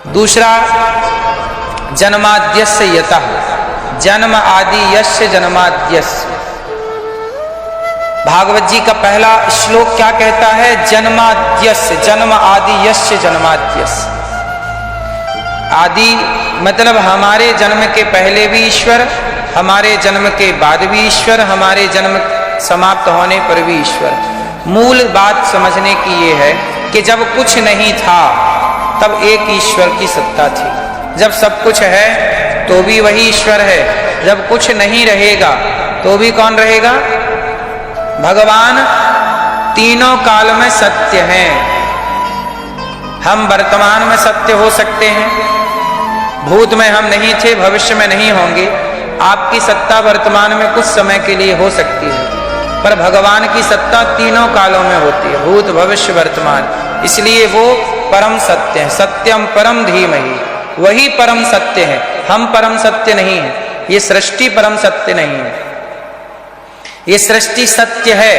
दूसरा जन्माद्यस्य यतः, जन्म आदि यस्य जन्माद्यस्य। भागवत जी का पहला श्लोक क्या कहता है? जन्माद्यस्य, जन्म आदि यस्य जन्माद्यस्य। आदि मतलब हमारे जन्म के पहले भी ईश्वर, हमारे जन्म के बाद भी ईश्वर, हमारे जन्म समाप्त होने पर भी ईश्वर। मूल बात समझने की ये है कि जब कुछ नहीं था तब एक ईश्वर की सत्ता थी, जब सब कुछ है तो भी वही ईश्वर है, जब कुछ नहीं रहेगा तो भी कौन रहेगा? भगवान तीनों काल में सत्य हैं। हम वर्तमान में सत्य हो सकते हैं, भूत में हम नहीं थे, भविष्य में नहीं होंगे। आपकी सत्ता वर्तमान में कुछ समय के लिए हो सकती है, पर भगवान की सत्ता तीनों कालों में होती है, भूत भविष्य वर्तमान। इसलिए वो परम सत्य है। सत्यम परम धीमहि, वही परम सत्य है, हम परम सत्य नहीं है। ये सृष्टि परम सत्य नहीं है, ये सृष्टि सत्य है,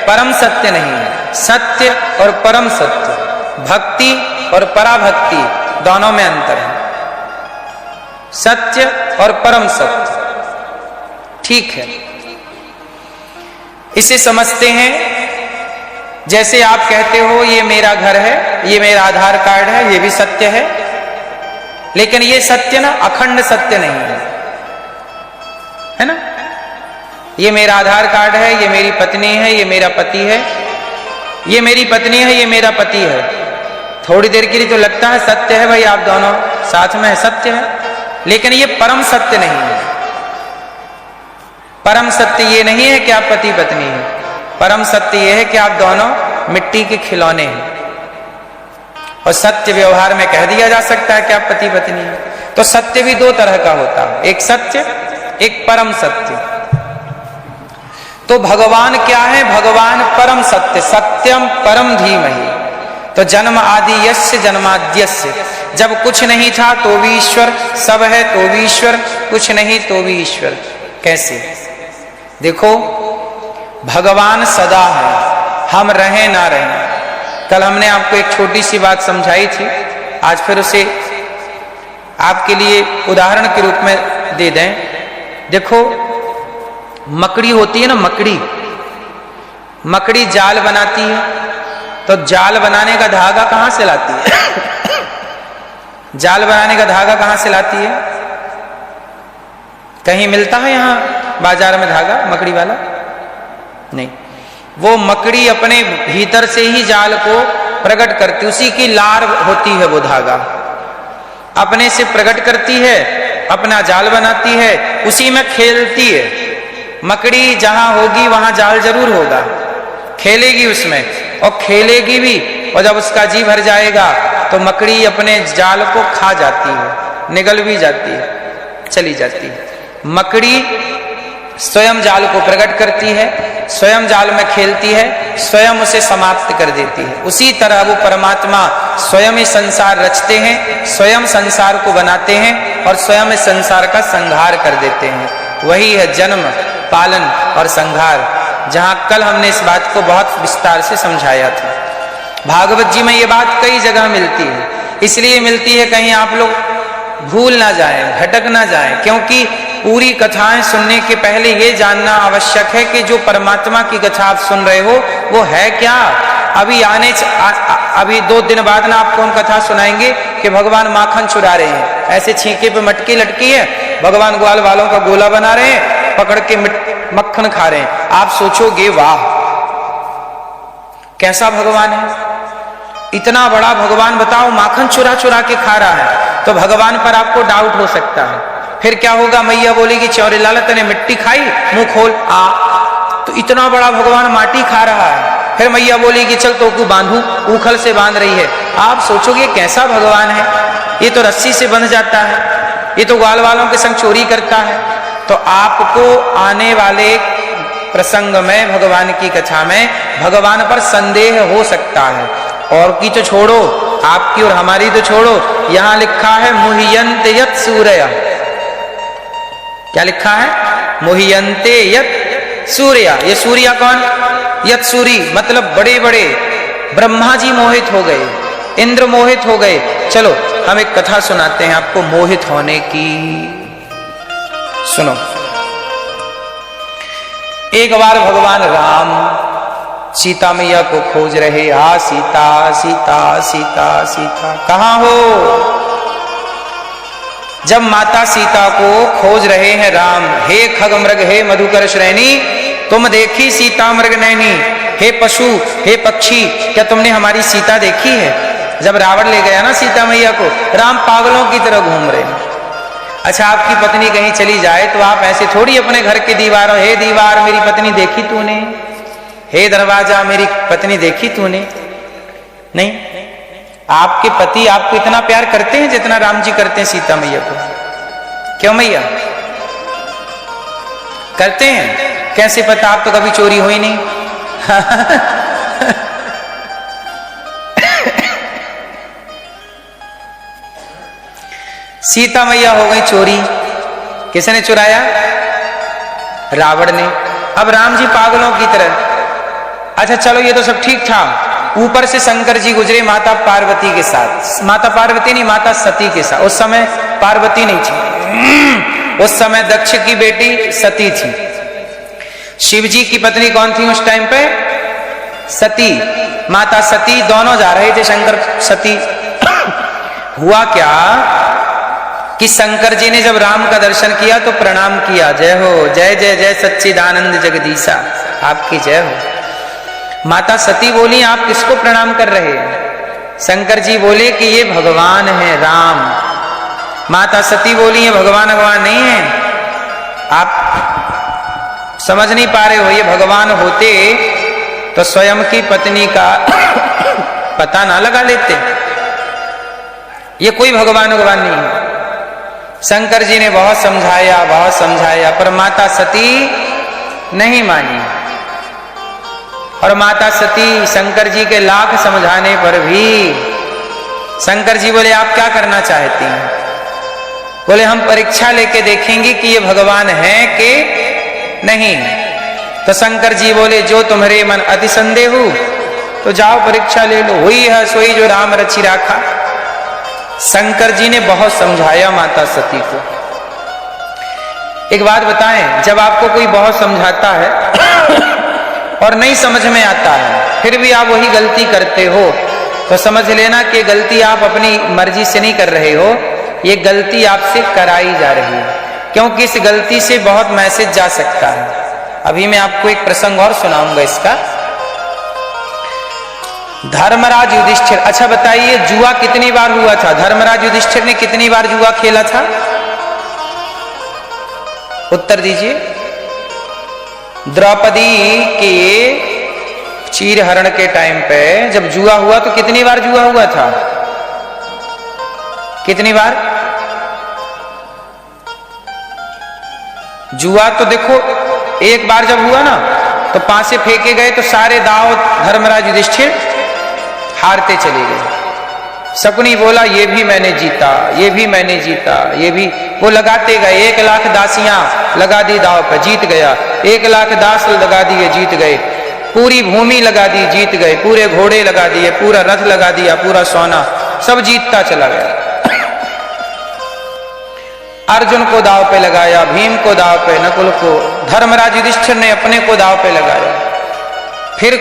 परम सत्य नहीं है। सत्य और परम सत्य, भक्ति और पराभक्ति दोनों में अंतर है। सत्य और परम सत्य, ठीक है। इसे समझते हैं जैसे आप कहते हो ये मेरा घर है, ये मेरा आधार कार्ड है, ये भी सत्य है। लेकिन ये सत्य ना अखंड सत्य नहीं है ना? ये मेरा आधार कार्ड है, ये मेरी पत्नी है, ये मेरा पति है, ये मेरी पत्नी है, ये मेरा पति है। थोड़ी देर के लिए तो लगता है सत्य है, भाई आप दोनों साथ में है, सत्य है। लेकिन ये परम सत्य नहीं है। परम सत्य ये नहीं है कि आप पति पत्नी हैं, परम सत्य ये है कि आप दोनों मिट्टी के खिलौने हैं। और सत्य व्यवहार में कह दिया जा सकता है कि आप पति पत्नी हैं। तो सत्य भी दो तरह का होता है, एक सत्य, एक परम सत्य। तो भगवान क्या है? भगवान परम सत्य, सत्यम परम धीमहि। तो जन्म आदि यस्य जन्माद्यस्य, जब कुछ नहीं था तो भी ईश्वर, सब है तो भी ईश्वर, कुछ नहीं तो भी ईश्वर। कैसे? देखो, भगवान सदा है, हम रहें ना रहें। कल हमने आपको एक छोटी सी बात समझाई थी, आज फिर उसे आपके लिए उदाहरण के रूप में दे दें। देखो, मकड़ी होती है ना, मकड़ी, मकड़ी जाल बनाती है, तो जाल बनाने का धागा कहां से लाती है? जाल बनाने का धागा कहां से लाती है? कहीं मिलता है यहां बाजार में धागा मकड़ी वाला? नहीं। वो मकड़ी अपने भीतर से ही जाल को प्रकट करती, उसी की लार होती है वो धागा, अपने से प्रकट करती है, अपना जाल बनाती है, उसी में खेलती है। मकड़ी जहां होगी वहां जाल जरूर होगा, खेलेगी उसमें, और खेलेगी भी। और जब उसका जी भर जाएगा तो मकड़ी अपने जाल को खा जाती है, निगल भी जाती है, चली जाती है। मकड़ी स्वयं जाल को प्रकट करती है, स्वयं जाल में खेलती है, स्वयं उसे समाप्त कर देती है। उसी तरह वो परमात्मा स्वयं ही संसार रचते हैं, स्वयं संसार को बनाते हैं और स्वयं इस संसार का संहार कर देते हैं। वही है जन्म, पालन और संहार, जहां कल हमने इस बात को बहुत विस्तार से समझाया था। भागवत जी में ये बात कई जगह मिलती है, इसलिए मिलती है कहीं आप लोग भूल ना जाएं, भटक ना जाएं, क्योंकि पूरी कथाएं सुनने के पहले ये जानना आवश्यक है कि जो परमात्मा की कथा आप सुन रहे हो वो है क्या। अभी 2 दिन बाद ना आपको हम कथा सुनाएंगे कि भगवान माखन चुरा रहे हैं, ऐसे छींके पे मटकी लटकी है, भगवान ग्वाल वालों का गोला बना रहे हैं, पकड़ के मक्खन खा रहे हैं। आप सोचोगे वाह कैसा भगवान है, इतना बड़ा भगवान, बताओ माखन चुरा चुरा के खा रहा है। तो भगवान पर आपको डाउट हो सकता है। फिर क्या होगा? मैया बोलेगी चौरे लाला तने मिट्टी खाई, मुंह खोल आ। तो इतना बड़ा भगवान माटी खा रहा है। फिर मैया बोलेगी चल तो को बांधू, उखल से बांध रही है। आप सोचोगे कैसा भगवान है, ये तो रस्सी से बंध जाता है, ये तो ग्वाल वालों के संग चोरी करता है। तो आपको आने वाले प्रसंग में, भगवान की कथा में, भगवान पर संदेह हो सकता है। और की तो छोड़ो, आपकी और हमारी तो छोड़ो, यहां लिखा है मुह्यन्ते यत् सूर्य। क्या लिखा है? मुह्यन्ते यत् सूर्य। ये सूर्य कौन? यत् सूरी, मतलब बड़े बड़े ब्रह्मा जी मोहित हो गए, इंद्र मोहित हो गए। चलो हम एक कथा सुनाते हैं आपको मोहित होने की। सुनो। एक बार भगवान राम सीता मैया को खोज रहे, आ सीता सीता सीता सीता कहाँ हो। जब माता सीता को खोज रहे हैं राम, हे खगमृग हे मधुकर श्रेणी, तुम देखी सीता मृग नैनी, हे पशु हे पक्षी, क्या तुमने हमारी सीता देखी है। जब रावण ले गया ना सीता मैया को, राम पागलों की तरह घूम रहे हैं। अच्छा, आपकी पत्नी कहीं चली जाए तो आप ऐसे थोड़ी अपने घर की दीवारों, हे दीवार मेरी पत्नी देखी तूने, हे दरवाजा मेरी पत्नी देखी तूने, नहीं। आपके पति आपको इतना प्यार करते हैं जितना राम जी करते हैं सीता मैया को। क्यों मैया करते हैं? कैसे पता, आप तो कभी चोरी हुई नहीं। सीता मैया हो गई चोरी। किसने चुराया? रावण ने। अब राम जी पागलों की तरह। अच्छा चलो, ये तो सब ठीक था। ऊपर से शंकर जी गुजरे माता पार्वती के साथ। माता पार्वती नहीं, माता सती के साथ। उस समय पार्वती नहीं थी, उस समय दक्ष की बेटी सती थी। शिव जी की पत्नी कौन थी उस टाइम पे? सती। माता सती, दोनों जा रहे थे शंकर सती। हुआ क्या कि शंकर जी ने जब राम का दर्शन किया तो प्रणाम किया, जय हो, जय जय जय सच्चिदानंद जगदीशा, आपकी जय हो। माता सती बोली, आप किसको प्रणाम कर रहे हैं? शंकर जी बोले कि ये भगवान है राम। माता सती बोली, ये भगवान भगवान नहीं है, आप समझ नहीं पा रहे हो। ये भगवान होते तो स्वयं की पत्नी का पता ना लगा लेते। ये कोई भगवान भगवान नहीं है। शंकर जी ने बहुत समझाया, पर माता सती नहीं मानी। और माता सती शंकर जी के लाख समझाने पर भी, शंकर जी बोले आप क्या करना चाहती हैं? बोले हम परीक्षा लेके देखेंगे कि ये भगवान है कि नहीं। तो शंकर जी बोले जो तुम्हारे मन अति संदेह हो तो जाओ परीक्षा ले लो, हुई है सोई जो राम रचि राखा। शंकर जी ने बहुत समझाया माता सती को। एक बात बताएं, जब आपको कोई बहुत समझाता है और नहीं समझ में आता है, फिर भी आप वही गलती करते हो, तो समझ लेना कि गलती आप अपनी मर्जी से नहीं कर रहे हो, ये गलती आपसे कराई जा रही है। क्योंकि इस गलती से बहुत मैसेज जा सकता है। अभी मैं आपको एक प्रसंग और सुनाऊंगा इसका। धर्मराज युधिष्ठिर, अच्छा बताइए जुआ कितनी बार हुआ था? धर्मराज युधिष्ठिर ने कितनी बार जुआ खेला था? उत्तर दीजिए। द्रौपदी के चीरहरण के टाइम पे जब जुआ हुआ तो कितनी बार जुआ हुआ था? कितनी बार? जुआ तो देखो एक बार जब हुआ ना तो पासे फेंके गए तो सारे दांव धर्मराज युधिष्ठिर हारते चले गए। शकुनी बोला ये भी मैंने जीता, ये भी मैंने जीता, ये भी। वो लगाते गए, 1 लाख दासियां लगा दी दांव पे, जीत गया। 1 लाख दास लगा दिए, जीत गए। पूरी भूमि लगा दी, जीत गए। पूरे घोड़े लगा दिए, पूरा रथ लगा दिया, पूरा सोना, सब जीतता चला गया। अर्जुन को दाव पे लगाया, भीम को दाव पे, नकुल को, धर्मराज युधिष्ठिर ने अपने को दाव पे लगाया। फिर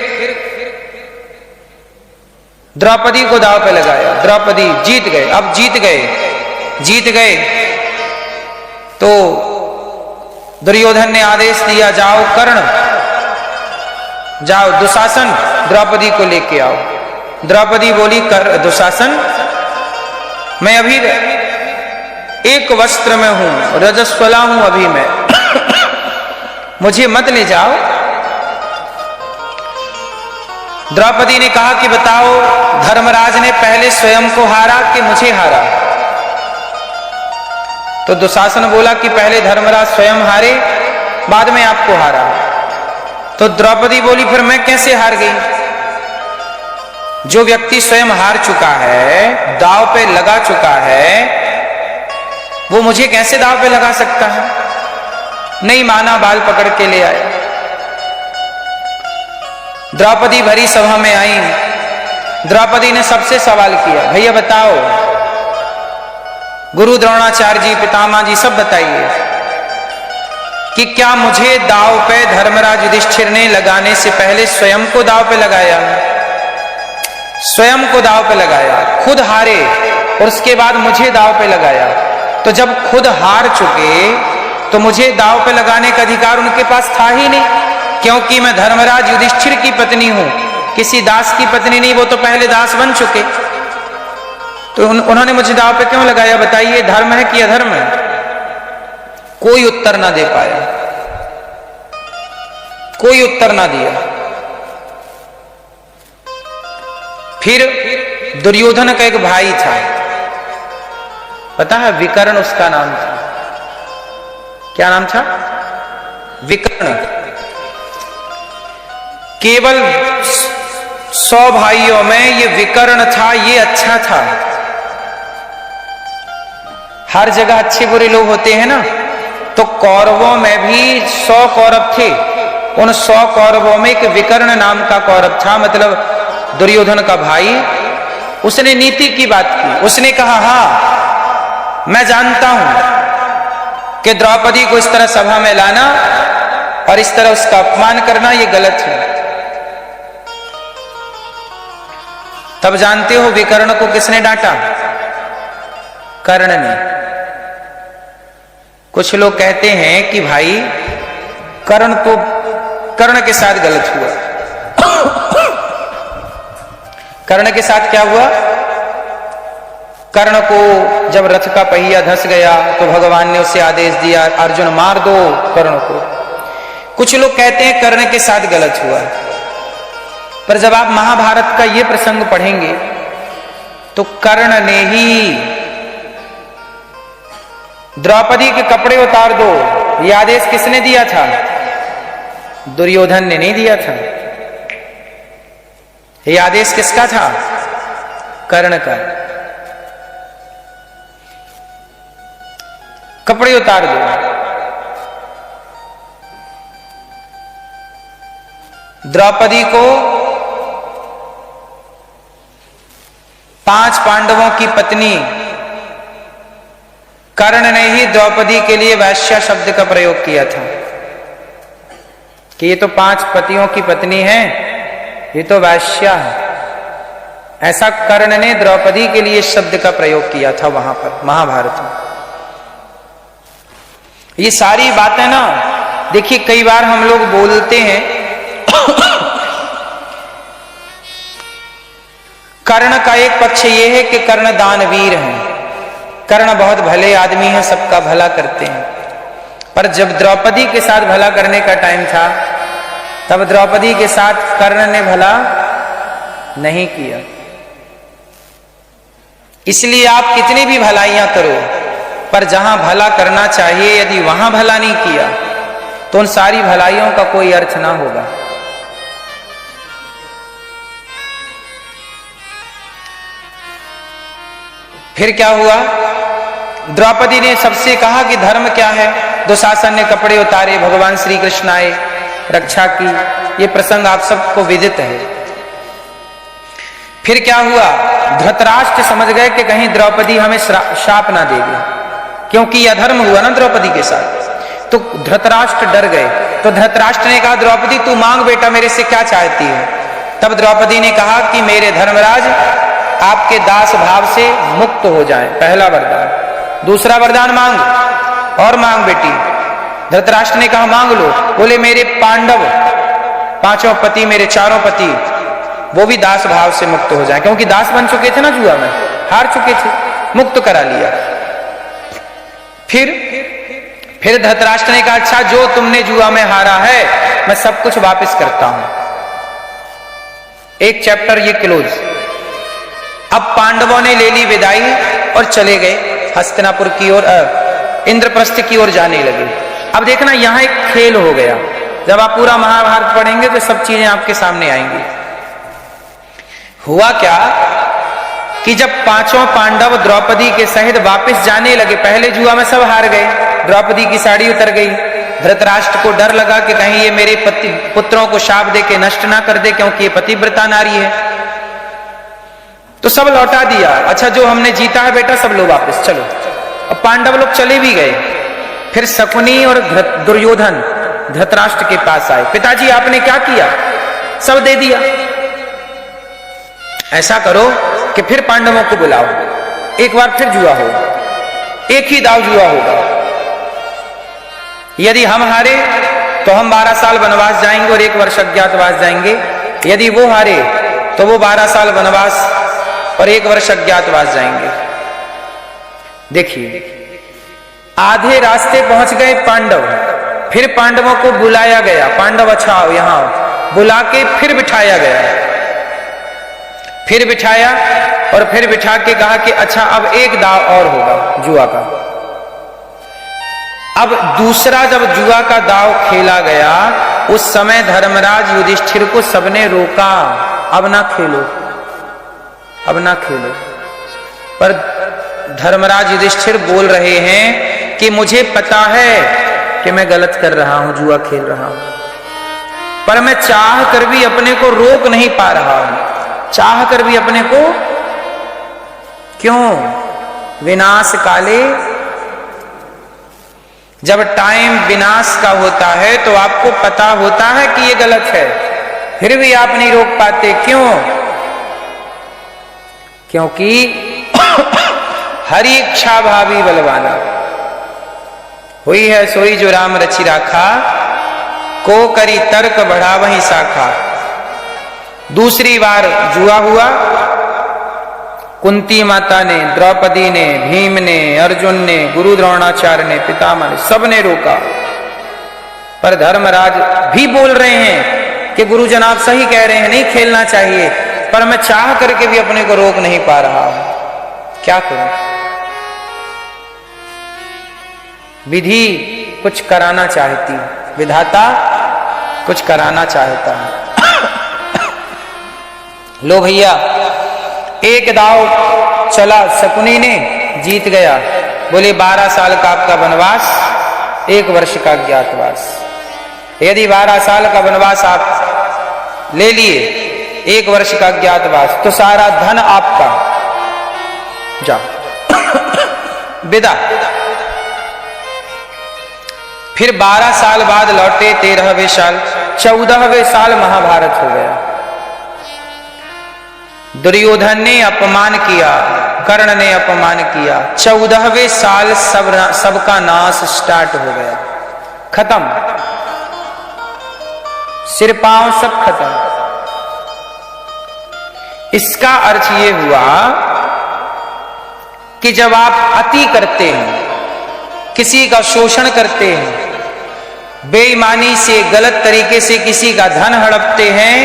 द्रौपदी को दाव पे लगाया, द्रौपदी जीत गए। अब जीत गए तो दुर्योधन ने आदेश दिया, जाओ कर्ण, जाओ दुशासन, द्रौपदी को लेके आओ। द्रौपदी बोली, कर दुशासन, मैं अभी एक वस्त्र में हूं, रजस्वला हूं अभी मैं, मुझे मत ले जाओ। द्रौपदी ने कहा कि बताओ धर्मराज ने पहले स्वयं को हारा कि मुझे हारा? तो दुशासन बोला कि पहले धर्मराज स्वयं हारे, बाद में आपको हारा। तो द्रौपदी बोली फिर मैं कैसे हार गई? जो व्यक्ति स्वयं हार चुका है, दांव पे लगा चुका है, वो मुझे कैसे दांव पे लगा सकता है? नहीं माना, बाल पकड़ के ले आया। द्रौपदी भरी सभा में आई। द्रौपदी ने सबसे सवाल किया, भैया बताओ गुरु द्रोणाचार्य जी, पितामह जी सब बताइए कि क्या मुझे दांव पे धर्मराज युधिष्ठिर ने लगाने से पहले स्वयं को दांव पे लगाया? स्वयं को दांव पे लगाया, खुद हारे और उसके बाद मुझे दांव पे लगाया। तो जब खुद हार चुके तो मुझे दांव पे लगाने का अधिकार उनके पास था ही नहीं, क्योंकि मैं धर्मराज युधिष्ठिर की पत्नी हूं, किसी दास की पत्नी नहीं, वो तो पहले दास बन चुके। तो उन्होंने मुझे दांव पे क्यों लगाया बताइए, धर्म है कि अधर्म है? कोई उत्तर ना दे पाया, कोई उत्तर ना दिया। फिर दुर्योधन का एक भाई था, पता है, विकर्ण उसका नाम था। क्या नाम था? विकर्ण। केवल 100 भाइयों में ये विकर्ण था, ये अच्छा था। हर जगह अच्छे बुरे लोग होते हैं ना, तो कौरवों में भी 100 कौरव थे। उन 100 कौरवों में एक विकर्ण नाम का कौरव था, मतलब दुर्योधन का भाई। उसने नीति की बात की। उसने कहा, हाँ मैं जानता हूं कि द्रौपदी को इस तरह सभा में लाना और इस तरह उसका अपमान करना ये गलत है। तब जानते हो विकर्ण को किसने डांटा? कर्ण ने। कुछ लोग कहते हैं कि भाई कर्ण के साथ गलत हुआ। कर्ण के साथ क्या हुआ? कर्ण को जब रथ का पहिया धंस गया तो भगवान ने उसे आदेश दिया, अर्जुन मार दो कर्ण को। कुछ लोग कहते हैं कर्ण के साथ गलत हुआ, पर जब आप महाभारत का ये प्रसंग पढ़ेंगे तो कर्ण ने ही द्रौपदी के कपड़े उतार दो, ये आदेश किसने दिया था? दुर्योधन ने नहीं दिया था। ये आदेश किसका था? कर्ण का। कपड़े उतार दो। द्रौपदी को 5 पांडवों की पत्नी कर्ण ने ही द्रौपदी के लिए वैश्या शब्द का प्रयोग किया था कि ये तो 5 पतियों की पत्नी है, ये तो वैश्या है। ऐसा कर्ण ने द्रौपदी के लिए शब्द का प्रयोग किया था वहां पर महाभारत में। ये सारी बातें ना, देखिए कई बार हम लोग बोलते हैं कर्ण का एक पक्ष ये है कि कर्ण दानवीर हैं, कर्ण बहुत भले आदमी हैं, सबका भला करते हैं। पर जब द्रौपदी के साथ भला करने का टाइम था तब द्रौपदी के साथ कर्ण ने भला नहीं किया। इसलिए आप कितनी भी भलाइयां करो, पर जहां भला करना चाहिए यदि वहां भला नहीं किया तो उन सारी भलाइयों का कोई अर्थ ना होगा। फिर क्या हुआ? द्रौपदी ने सबसे कहा कि धर्म क्या है। दुशासन ने कपड़े उतारे, भगवान श्री कृष्ण आए, रक्षा की। ये प्रसंग आप सबको विदित है। फिर क्या हुआ? धृतराष्ट्र समझ गए कि कहीं द्रौपदी हमें शाप ना देगी, क्योंकि यह धर्म हुआ ना द्रौपदी के साथ। तो धृतराष्ट्र डर गए। तो धृतराष्ट्र ने कहा, द्रौपदी तू मांग बेटा, मेरे से क्या चाहती है? तब द्रौपदी ने कहा कि मेरे धर्मराज आपके दास भाव से मुक्त हो जाए, पहला वरदान। दूसरा वरदान मांग, और मांग बेटी। धृतराष्ट्र ने कहा मांग लो। बोले मेरे पांडव 5 पति, मेरे 4 पति, वो भी दास भाव से मुक्त हो जाए, क्योंकि दास बन चुके थे ना, जुआ में हार चुके थे, मुक्त करा लिया। फिर धृतराष्ट्र ने कहा अच्छा जो तुमने जुआ में हारा है मैं सब कुछ वापस करता हूं। एक चैप्टर ये क्लोज। अब पांडवों ने ले ली विदाई और चले गए हस्तिनापुर की ओर, इंद्रप्रस्थ की ओर जाने लगे। अब देखना यहां एक खेल हो गया। जब आप पूरा महाभारत पढ़ेंगे तो सब चीजें आपके सामने आएंगी। हुआ क्या कि जब 5 पांडव द्रौपदी के सहित वापस जाने लगे, पहले जुआ में सब हार गए, द्रौपदी की साड़ी उतर गई। धृतराष्ट्र को डर लगा कि कहीं ये मेरे पुत्रों को शाप दे के नष्ट ना कर दे, क्योंकि ये पतिव्रता नारी है। तो सब लौटा दिया। अच्छा जो हमने जीता है बेटा सब लो वापस, चलो अब पांडव लोग चले भी गए। फिर शकुनी और दुर्योधन धृतराष्ट्र के पास आए, पिताजी आपने क्या किया, सब दे दिया, ऐसा करो कि फिर पांडवों को बुलाओ, एक बार फिर जुआ हो, एक ही दाव जुआ होगा। यदि हम हारे तो हम 12 साल वनवास जाएंगे और 1 वर्ष अज्ञातवास जाएंगे, यदि वो हारे तो वो 12 साल वनवास और 1 वर्ष अज्ञातवास जाएंगे। देखिए, आधे रास्ते पहुंच गए पांडव, फिर पांडवों को बुलाया गया, पांडव अच्छा आओ यहां आओ, बुला के फिर बिठाया गया, फिर बिठाया और फिर बिठा के कहा कि अच्छा अब एक दाव और होगा जुआ का। अब दूसरा जब जुआ का दाव खेला गया, उस समय धर्मराज युधिष्ठिर को सबने रोका, अब ना खेलो, अब ना खेलो। पर धर्मराज युधिष्ठिर बोल रहे हैं कि मुझे पता है कि मैं गलत कर रहा हूं, जुआ खेल रहा हूं, पर मैं चाह कर भी अपने को रोक नहीं पा रहा हूं, चाह कर भी अपने को, क्यों? विनाश काले, जब टाइम विनाश का होता है तो आपको पता होता है कि ये गलत है, फिर भी आप नहीं रोक पाते, क्यों? क्योंकि हरि इच्छा भावी बलवाना, हुई है सोई जो राम रचि राखा, को करी तर्क बढ़ा वही शाखा। दूसरी बार जुआ हुआ, कुंती माता ने, द्रौपदी ने, भीम ने, अर्जुन ने, गुरु द्रोणाचार्य ने, पितामह ने, सबने रोका। पर धर्मराज भी बोल रहे हैं कि गुरु जनाब सही कह रहे हैं, नहीं खेलना चाहिए, पर मैं चाह करके भी अपने को रोक नहीं पा रहा हूं, क्या करूं? विधि कुछ कराना चाहती, विधाता कुछ कराना चाहता है। लो भैया, एक दाव चला, शकुनी ने जीत गया, बोले 12 साल का आपका वनवास, 1 वर्ष का ज्ञातवास। यदि 12 साल का वनवास आप ले लिए, 1 वर्ष का ज्ञातवास, तो सारा धन आपका, जाओ विदा। फिर 12 साल बाद लौटे, 13वें साल, 14वें साल महाभारत हो गया। दुर्योधन ने अपमान किया, कर्ण ने अपमान किया, 14वें साल सबका नाश स्टार्ट हो गया, खत्म, सिर पांव सब खत्म। इसका अर्थ ये हुआ कि जब आप अति करते हैं, किसी का शोषण करते हैं, बेईमानी से गलत तरीके से किसी का धन हड़पते हैं,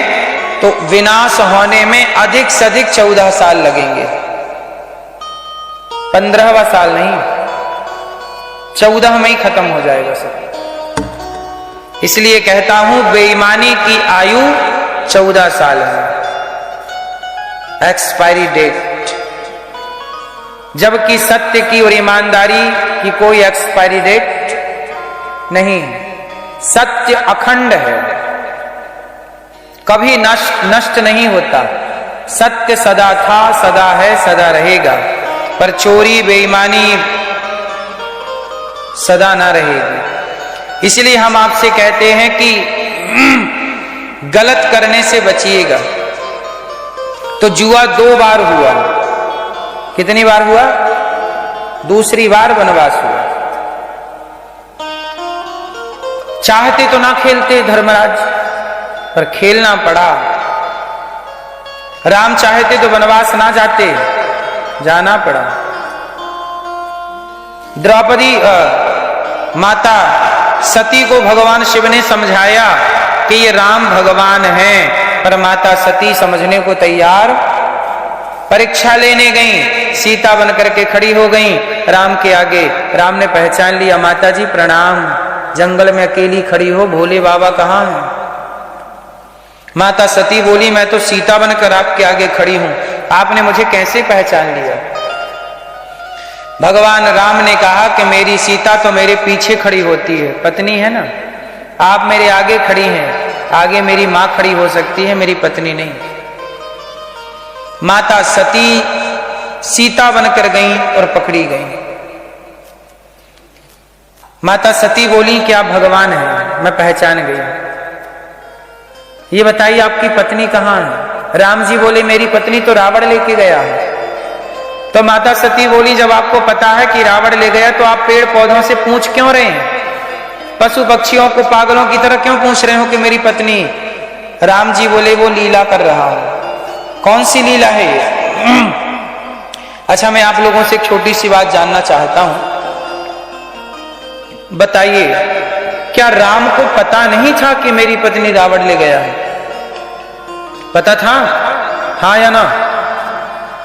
तो विनाश होने में अधिक से अधिक 14 साल लगेंगे, 15वां साल नहीं, 14 में ही खत्म हो जाएगा सब। इसलिए कहता हूं बेईमानी की आयु 14 साल है, एक्सपायरी डेट, जबकि सत्य की और ईमानदारी की कोई एक्सपायरी डेट नहीं। सत्य अखंड है, कभी नष्ट नहीं होता। सत्य सदा था, सदा है, सदा रहेगा, पर चोरी बेईमानी सदा ना रहेगी। इसलिए हम आपसे कहते हैं कि गलत करने से बचिएगा। तो जुआ 2 बार हुआ, कितनी बार हुआ? दूसरी बार वनवास हुआ। चाहते तो ना खेलते धर्मराज, पर खेलना पड़ा। राम चाहते तो वनवास ना जाते, जाना पड़ा। द्रौपदी माता सती को भगवान शिव ने समझाया कि ये राम भगवान हैं, पर माता सती समझने को तैयार, परीक्षा लेने गई, सीता बन करके खड़ी हो गई राम के आगे। राम ने पहचान लिया, माता जी प्रणाम, जंगल में अकेली खड़ी हो, भोले बाबा कहाँ हैं? माता सती बोली, मैं तो सीता बनकर आपके आगे खड़ी हूं, आपने मुझे कैसे पहचान लिया? भगवान राम ने कहा कि मेरी सीता तो मेरे पीछे खड़ी होती है, पत्नी है ना, आप मेरे आगे खड़ी हैं, आगे मेरी मां खड़ी हो सकती है, मेरी पत्नी नहीं। माता सती सीता बनकर गई और पकड़ी गई। माता सती बोली कि आप भगवान हैं, मैं पहचान गई। ये बताइए आपकी पत्नी कहाँ है? राम जी बोले मेरी पत्नी तो रावण लेके गया है। तो माता सती बोली जब आपको पता है कि रावण ले गया तो आप पेड़ पौधों से पूछ क्यों रहे हैं? पशु पक्षियों को पागलों की तरह क्यों पूछ रहे हो कि मेरी पत्नी? राम जी बोले वो लीला कर रहा हूं। कौन सी लीला है ये? अच्छा, मैं आप लोगों से एक छोटी सी बात जानना चाहता हूं। बताइए, क्या राम को पता नहीं था कि मेरी पत्नी रावण ले गया है? पता था? हाँ या ना?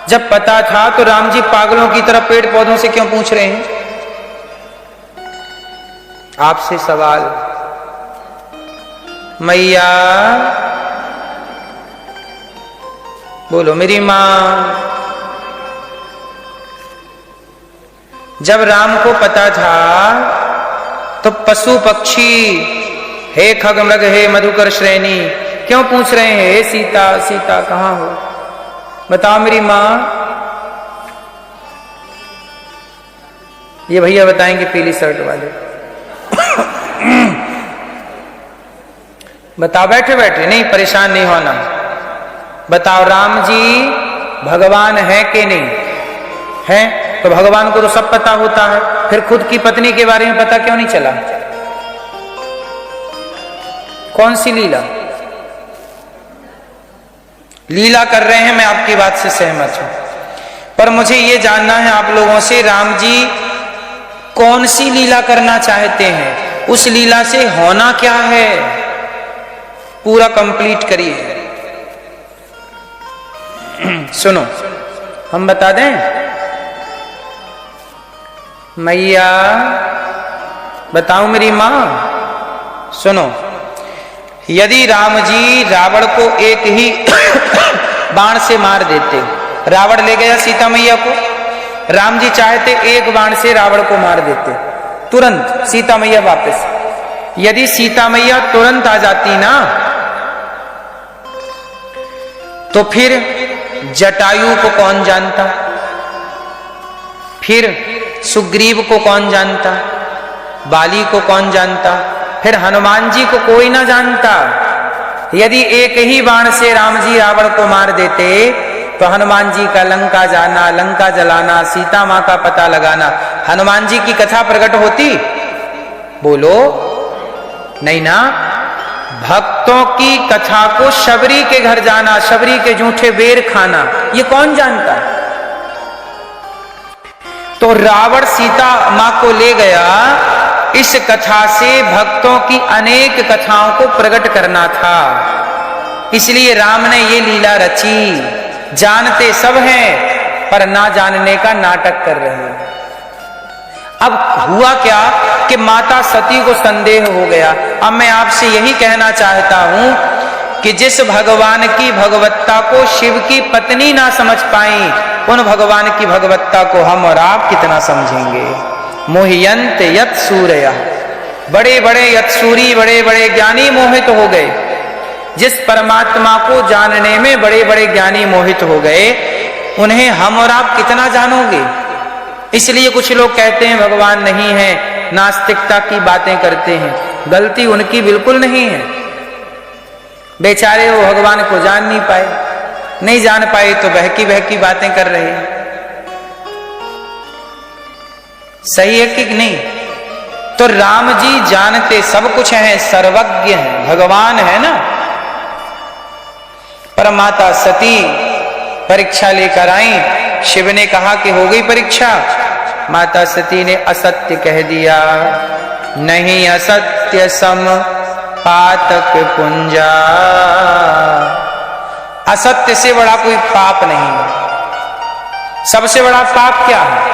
जब पता था तो राम जी पागलों की तरह पेड़ पौधों से क्यों पूछ रहे हैं? आपसे सवाल, मैया बोलो मेरी मां। जब राम को पता था तो पशु पक्षी, हे खग मृग हे मधुकर श्रेणी, क्यों पूछ रहे हैं हे सीता सीता कहां हो? बताओ मेरी मां। ये भैया बताएंगे पीली शर्ट वाले। बताओ, बैठे बैठे नहीं, परेशान नहीं होना। बताओ, राम जी भगवान है कि नहीं है? तो भगवान को तो सब पता होता है, फिर खुद की पत्नी के बारे में पता क्यों नहीं चला? कौन सी लीला? लीला कर रहे हैं, मैं आपकी बात से सहमत हूं, पर मुझे यह जानना है आप लोगों से, राम जी कौन सी लीला करना चाहते हैं? उस लीला से होना क्या है? पूरा कंप्लीट करिए। सुनो, हम बता दें। मैया बताऊं मेरी मां? सुनो, यदि राम जी रावण को एक ही बाण से मार देते, रावण ले गया सीता मैया को, राम जी चाहते एक बाण से रावण को मार देते, तुरंत सीता मैया वापस। यदि सीता मैया तुरंत आ जाती ना, तो फिर जटायु को कौन जानता? फिर सुग्रीव को कौन जानता? बाली को कौन जानता? फिर हनुमान जी को कोई ना जानता। यदि एक ही बाण से राम जी रावण को मार देते तो हनुमान जी का लंका जाना, लंका जलाना, सीता मां का पता लगाना, हनुमान जी की कथा प्रकट होती? बोलो नहीं ना। भक्तों की कथा को शबरी के घर जाना, शबरी के जूठे बेर खाना, ये कौन जानता? तो रावण सीता मां को ले गया, इस कथा से भक्तों की अनेक कथाओं को प्रकट करना था, इसलिए राम ने ये लीला रची। जानते सब हैं पर ना जानने का नाटक कर रहे हैं। अब हुआ क्या कि माता सती को संदेह हो गया। अब मैं आपसे यही कहना चाहता हूं कि जिस भगवान की भगवत्ता को शिव की पत्नी ना समझ पाई, उन भगवान की भगवत्ता को हम और आप कितना समझेंगे। मोहियंत यत सूर्य, बड़े बड़े यत्सूरी, बड़े बड़े ज्ञानी मोहित हो गए। जिस परमात्मा को जानने में बड़े बड़े ज्ञानी मोहित हो गए, उन्हें हम और आप कितना जानोगे। इसलिए कुछ लोग कहते हैं भगवान नहीं है, नास्तिकता की बातें करते हैं। गलती उनकी बिल्कुल नहीं है, बेचारे वो भगवान को जान नहीं पाए, नहीं जान पाए तो बहकी बहकी बातें कर रहे हैं। सही है कि नहीं? तो राम जी जानते सब कुछ हैं, सर्वज्ञ हैं, भगवान है ना। पर माता सती परीक्षा लेकर आई, शिव ने कहा कि हो गई परीक्षा। माता सती ने असत्य कह दिया, नहीं असत्य सम पातक पुंजा, असत्य से बड़ा कोई पाप नहीं। सबसे बड़ा पाप क्या है?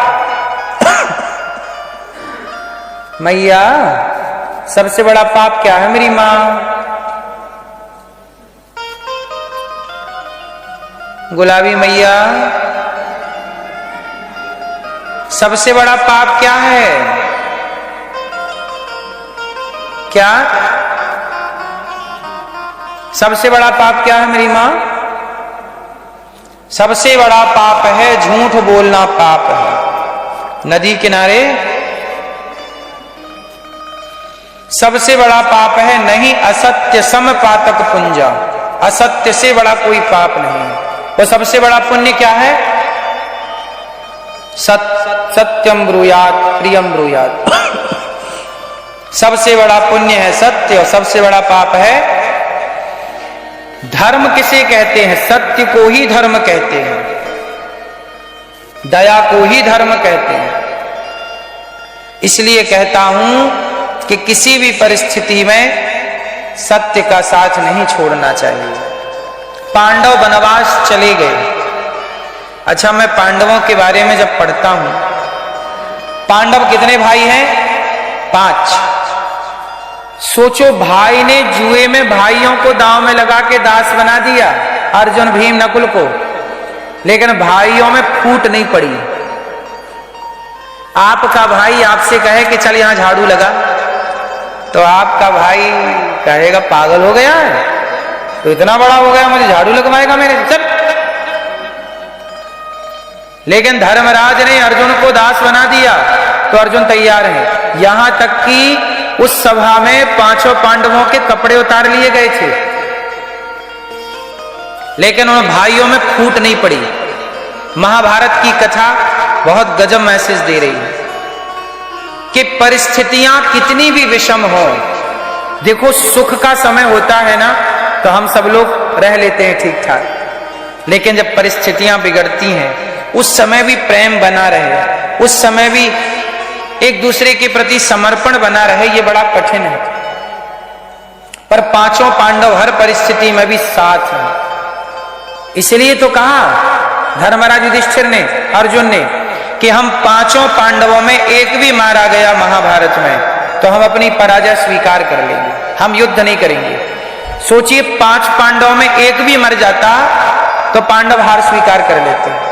मैया सबसे बड़ा पाप क्या है मेरी मां? गुलाबी मैया सबसे बड़ा पाप क्या है? क्या सबसे बड़ा पाप क्या है मेरी मां? सबसे बड़ा पाप है झूठ बोलना, पाप है। नदी किनारे सबसे बड़ा पाप है नहीं असत्य सम पातक पुंजा, असत्य से बड़ा कोई पाप नहीं है। वो सबसे बड़ा पुण्य क्या है? सत्यम ब्रूयात प्रियम ब्रूयात। सबसे बड़ा पुण्य है सत्य और सबसे बड़ा पाप है धर्म। किसे कहते हैं? सत्य को ही धर्म कहते हैं, दया को ही धर्म कहते हैं। इसलिए कहता हूं कि किसी भी परिस्थिति में सत्य का साथ नहीं छोड़ना चाहिए। पांडव वनवास चले गए। अच्छा, मैं पांडवों के बारे में जब पढ़ता हूं, पांडव कितने भाई हैं? 5। सोचो, भाई ने जुए में भाइयों को दांव में लगा के दास बना दिया, अर्जुन भीम नकुल को, लेकिन भाइयों में फूट नहीं पड़ी। आपका भाई आपसे कहे कि चल यहां झाड़ू लगा, तो आपका भाई कहेगा पागल हो गया है, तो इतना बड़ा हो गया मुझे झाड़ू लगवाएगा मेरे, चल। लेकिन धर्मराज ने अर्जुन को दास बना दिया तो अर्जुन तैयार है। यहां तक कि उस सभा में 5 पांडवों के कपड़े उतार लिए गए थे, लेकिन उन भाइयों में फूट नहीं पड़ी। महाभारत की कथा बहुत गजब मैसेज दे रही है कि परिस्थितियां कितनी भी विषम हो, देखो सुख का समय होता है ना तो हम सब लोग रह लेते हैं ठीक ठाक, लेकिन जब परिस्थितियां बिगड़ती हैं उस समय भी प्रेम बना रहे, उस समय भी एक दूसरे के प्रति समर्पण बना रहे, ये बड़ा कठिन है। पर 5 पांडव हर परिस्थिति में भी साथ हैं। इसलिए तो कहा धर्मराज युधिष्ठिर ने, अर्जुन ने, कि हम 5 पांडवों में एक भी मारा गया महाभारत में तो हम अपनी पराजय स्वीकार कर लेंगे, हम युद्ध नहीं करेंगे। सोचिए, 5 पांडवों में एक भी मर जाता तो पांडव हार स्वीकार कर लेते।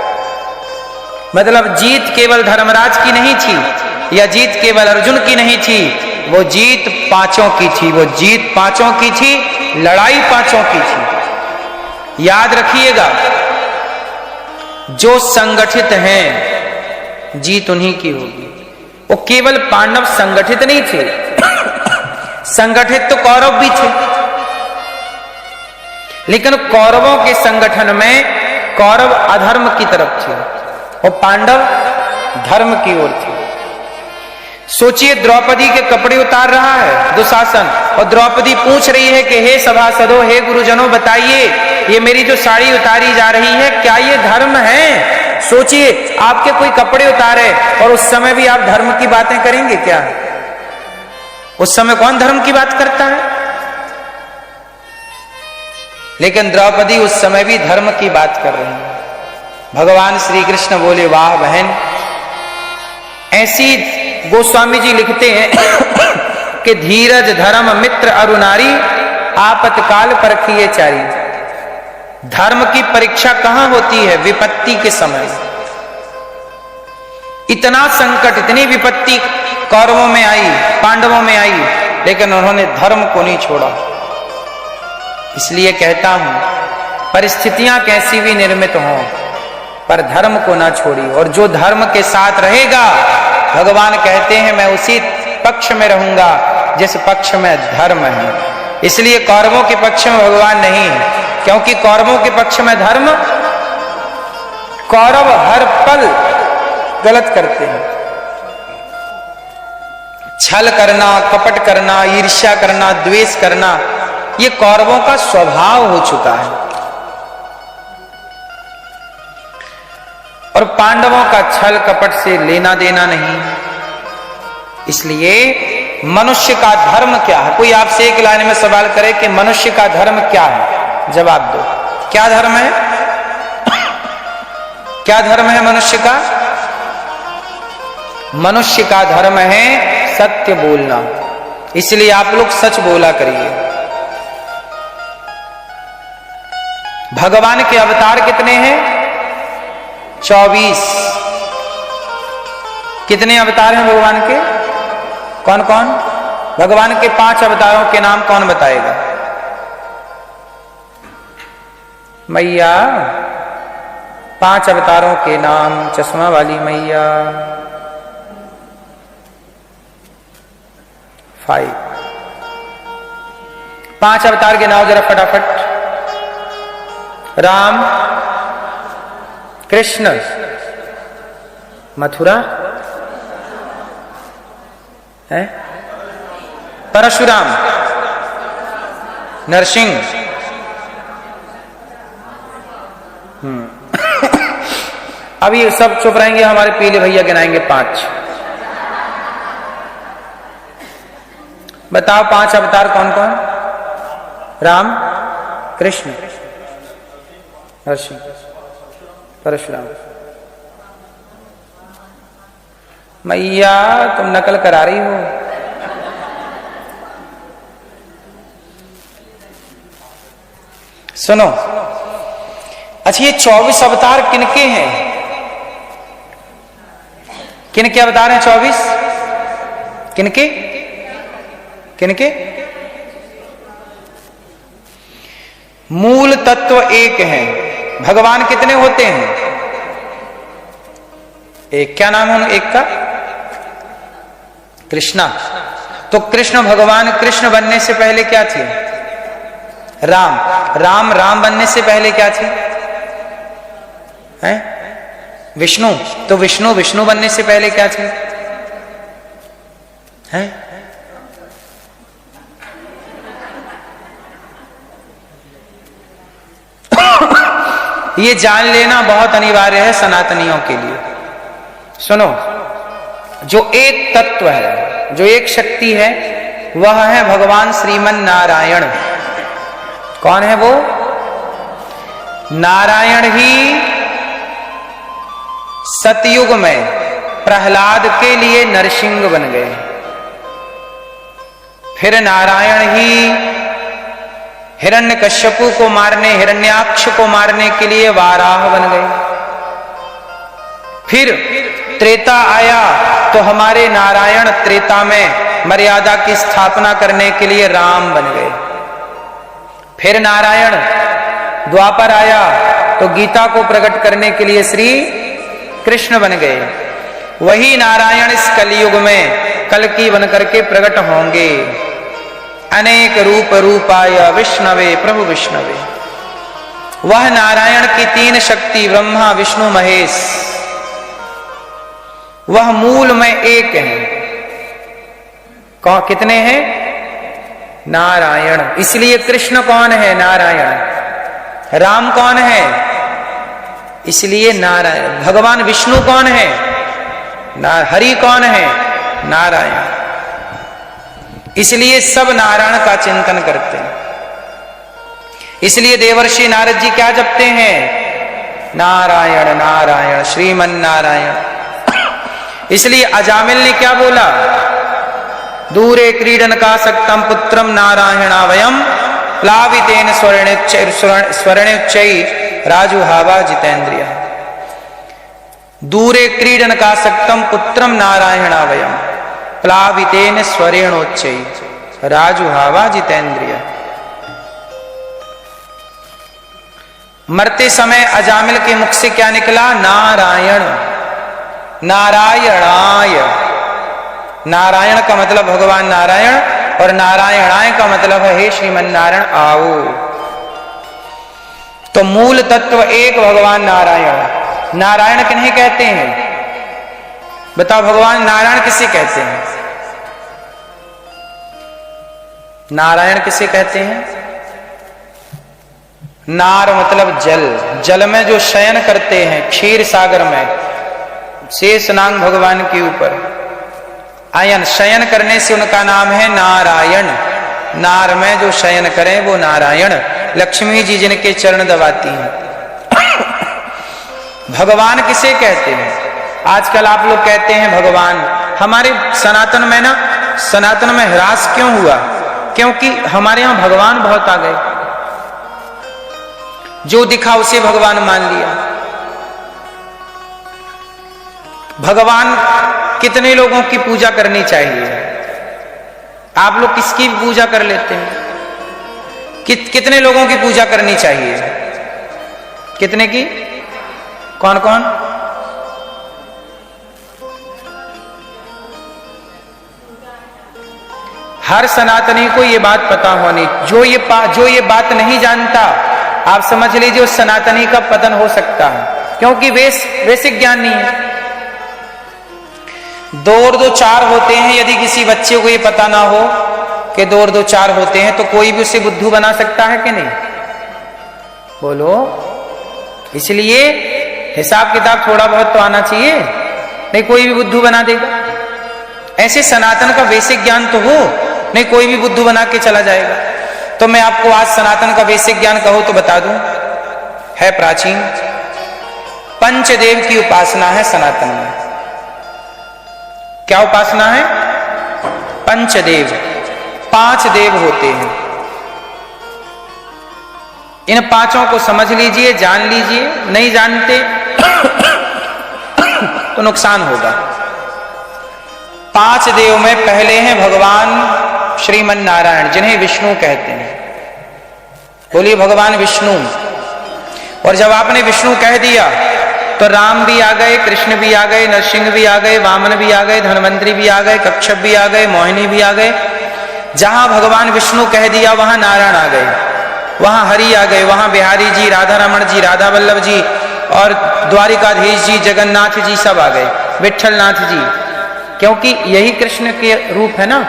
मतलब जीत केवल धर्मराज की नहीं थी या जीत केवल अर्जुन की नहीं थी, वो जीत 5 की थी, वो जीत 5 की थी, लड़ाई 5 की थी। याद रखिएगा, जो संगठित हैं जीत उन्हीं की होगी। वो केवल पांडव संगठित नहीं थे, संगठित तो कौरव भी थे, लेकिन कौरवों के संगठन में कौरव अधर्म की तरफ थे और पांडव धर्म की ओर थे। सोचिए, द्रौपदी के कपड़े उतार रहा है दुशासन और द्रौपदी पूछ रही है कि हे सभासदों, हे गुरुजनों, बताइए ये मेरी जो साड़ी उतारी जा रही है क्या ये धर्म है? सोचिए, आपके कोई कपड़े उतारे और उस समय भी आप धर्म की बातें करेंगे क्या? उस समय कौन धर्म की बात करता है? लेकिन द्रौपदी उस समय भी धर्म की बात कर रही है। भगवान श्री कृष्ण बोले, वाह बहन। ऐसी गोस्वामी जी लिखते हैं कि धीरज धर्म मित्र अरु नारी आपतकाल परखिए चारी। धर्म की परीक्षा कहां होती है? विपत्ति के समय। इतना संकट, इतनी विपत्ति कौरवों में आई, पांडवों में आई, लेकिन उन्होंने धर्म को नहीं छोड़ा। इसलिए कहता हूं, परिस्थितियां कैसी भी निर्मित हों पर धर्म को ना छोड़ी, और जो धर्म के साथ रहेगा, भगवान कहते हैं मैं उसी पक्ष में रहूंगा जिस पक्ष में धर्म है। इसलिए कौरवों के पक्ष में भगवान नहीं है, क्योंकि कौरवों के पक्ष में धर्म, कौरव हर पल गलत करते हैं। छल करना, कपट करना, ईर्ष्या करना, द्वेष करना, ये कौरवों का स्वभाव हो चुका है। और पांडवों का छल कपट से लेना देना नहीं। इसलिए मनुष्य का धर्म क्या है? कोई आपसे एक लाइन में सवाल करे कि मनुष्य का धर्म क्या है, जवाब दो। क्या धर्म है? क्या धर्म है मनुष्य का? मनुष्य का धर्म है सत्य बोलना। इसलिए आप लोग सच बोला करिए। भगवान के अवतार कितने हैं? 24। कितने अवतार हैं भगवान के? कौन कौन? भगवान के 5 अवतारों के नाम कौन बताएगा? मैया, 5 अवतारों के नाम। चश्मा वाली मैया। 5। 5 अवतार गिनाओ जरा फटाफट। राम, कृष्ण, मथुरा है, परशुराम, नरसिंह, अभी सब चुप रहेंगे, हमारे पीले भैया गिनाएंगे 5। बताओ 5 अवतार कौन कौन? राम, कृष्ण, नरसिंह, परशुराम। मैया तुम नकल करा रही हो। सुनो, अच्छा ये 24 अवतार किनके हैं? किनके अवतार हैं 24? किनके किनके? मूल तत्व एक है। भगवान कितने होते हैं? एक। क्या नाम है एक का? कृष्णा। तो कृष्ण भगवान कृष्ण बनने से पहले क्या थे? राम। राम बनने से पहले क्या थे? हैं? विष्णु। तो विष्णु बनने से पहले क्या थे? हैं? ये जान लेना बहुत अनिवार्य है सनातनियों के लिए। सुनो, जो एक तत्व है, जो एक शक्ति है, वह है भगवान श्रीमन नारायण। कौन है वो? नारायण ही सतयुग में प्रहलाद के लिए नरसिंह बन गए। फिर नारायण ही हिरण्यकश्यपु को मारने, हिरण्याक्ष को मारने के लिए वाराह बन गए। फिर त्रेता आया तो हमारे नारायण त्रेता में मर्यादा की स्थापना करने के लिए राम बन गए। फिर नारायण द्वापर आया तो गीता को प्रकट करने के लिए श्री कृष्ण बन गए। वही नारायण इस कलयुग में कल्कि बनकर के प्रकट होंगे। अनेक रूप रूपाय विष्णवे प्रभु विष्णवे। वह नारायण की 3 शक्ति ब्रह्मा विष्णु महेश, वह मूल में एक है। कौन कितने हैं? नारायण। इसलिए कृष्ण कौन है? नारायण। राम कौन है? इसलिए नारायण। भगवान विष्णु कौन है? हरि कौन है? नारायण। इसलिए सब नारायण का चिंतन करते हैं। इसलिए देवर्षि नारद जी क्या जपते हैं? नारायण नारायण श्रीमन नारायण। इसलिए अजामिल ने क्या बोला? दूरे क्रीडन का सक्तम पुत्रम नारायणावयम प्लावितेन स्वर्णोच्चै राजुहावा जितेन्द्रिय। दूरे क्रीडन का सक्तम पुत्रम नारायणावयम प्लावितेन स्वर्णोच्चै राजुहावा जितेन्द्रिय। मरते समय अजामिल के मुख से क्या निकला? नारायण। नारायणाय। नारायण का मतलब भगवान नारायण और नारायणाय का मतलब है हे श्रीमन नारायण आओ। तो मूल तत्व एक भगवान नारायण। नारायण किन्हें कहते हैं? बताओ, भगवान नारायण किसे कहते हैं? नारायण किसे कहते हैं? नार मतलब जल। जल में जो शयन करते हैं, क्षीर सागर में शेषनाग भगवान के ऊपर आयन शयन करने से उनका नाम है नारायण। नार में जो शयन करें वो नारायण। लक्ष्मी जी जिनके चरण दबाती हैं। भगवान किसे कहते हैं? आजकल आप लोग कहते हैं भगवान। हमारे सनातन में ना, सनातन में ह्रास क्यों हुआ? क्योंकि हमारे यहां भगवान बहुत आ गए। जो दिखा उसे भगवान मान लिया। भगवान कितने लोगों की पूजा करनी चाहिए? आप लोग किसकी भी पूजा कर लेते हैं? कितने लोगों की पूजा करनी चाहिए? कितने की? कौन कौन? हर सनातनी को ये बात पता होनी। जो ये बात नहीं जानता, आप समझ लीजिए उस सनातनी का पतन हो सकता है, क्योंकि बेसिक ज्ञान नहीं है। 2 और 2 4 होते हैं। यदि किसी बच्चे को ये पता ना हो कि 2 और 2 4 होते हैं, तो कोई भी उसे बुद्धू बना सकता है कि नहीं? बोलो। इसलिए हिसाब किताब थोड़ा बहुत तो आना चाहिए, नहीं कोई भी बुद्धू बना देगा। ऐसे सनातन का बेसिक ज्ञान तो हो, नहीं कोई भी बुद्धू बना के चला जाएगा। तो मैं आपको आज सनातन का बेसिक ज्ञान कहो तो बता दूं, है प्राचीन। पंचदेव की उपासना है सनातन में। क्या उपासना है? पंचदेव। 5 देव होते हैं। इन 5 को समझ लीजिए, जान लीजिए। नहीं जानते तो नुकसान होगा। 5 देव में पहले हैं भगवान श्रीमन नारायण, जिन्हें विष्णु कहते हैं। बोलिए भगवान विष्णु। और जब आपने विष्णु कह दिया तो राम भी आ गए, कृष्ण भी आ गए, नरसिंह भी आ गए, वामन भी आ गए, धन्वंतरी भी आ गए, कच्छप भी आ गए, मोहिनी भी आ गए। जहां भगवान विष्णु कह दिया वहां नारायण आ गए, वहां हरि आ गए, वहां बिहारी जी, राधा रमण जी, राधा वल्लभ जी और द्वारिकाधीश जी, जगन्नाथ जी सब आ गए, विठलनाथ जी, क्योंकि यही कृष्ण के रूप है ना।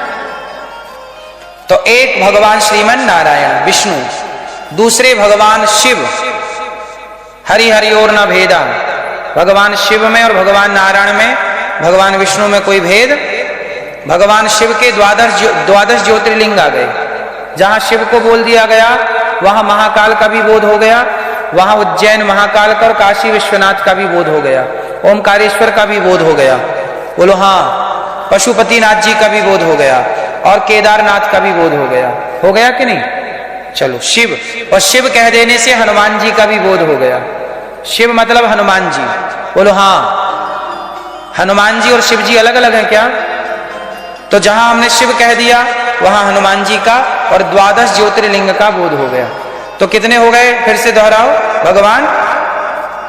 तो एक भगवान श्रीमन नारायण विष्णु, दूसरे भगवान शिव, हरि हरि और न भेदा। भगवान शिव में और भगवान नारायण में, भगवान विष्णु में कोई भेद। भगवान शिव के 12 ज्योतिर्लिंग आ गए। जहां शिव को बोल दिया गया वहां महाकाल का भी बोध हो गया, वहां उज्जैन महाकाल का और काशी विश्वनाथ का भी बोध हो गया, ओमकारेश्वर का भी बोध हो गया। बोलो हाँ। पशुपतिनाथ जी का भी बोध हो गया और केदारनाथ का भी बोध हो गया कि नहीं? चलो शिव, और शिव कह देने से हनुमान जी का भी बोध हो गया। शिव मतलब हनुमान जी। बोलो हाँ। हनुमान जी और शिव जी अलग अलग हैं क्या? तो जहां हमने शिव कह दिया वहां हनुमान जी का और 12 ज्योतिर्लिंग का बोध हो गया। तो कितने हो गए? फिर से दोहराओ।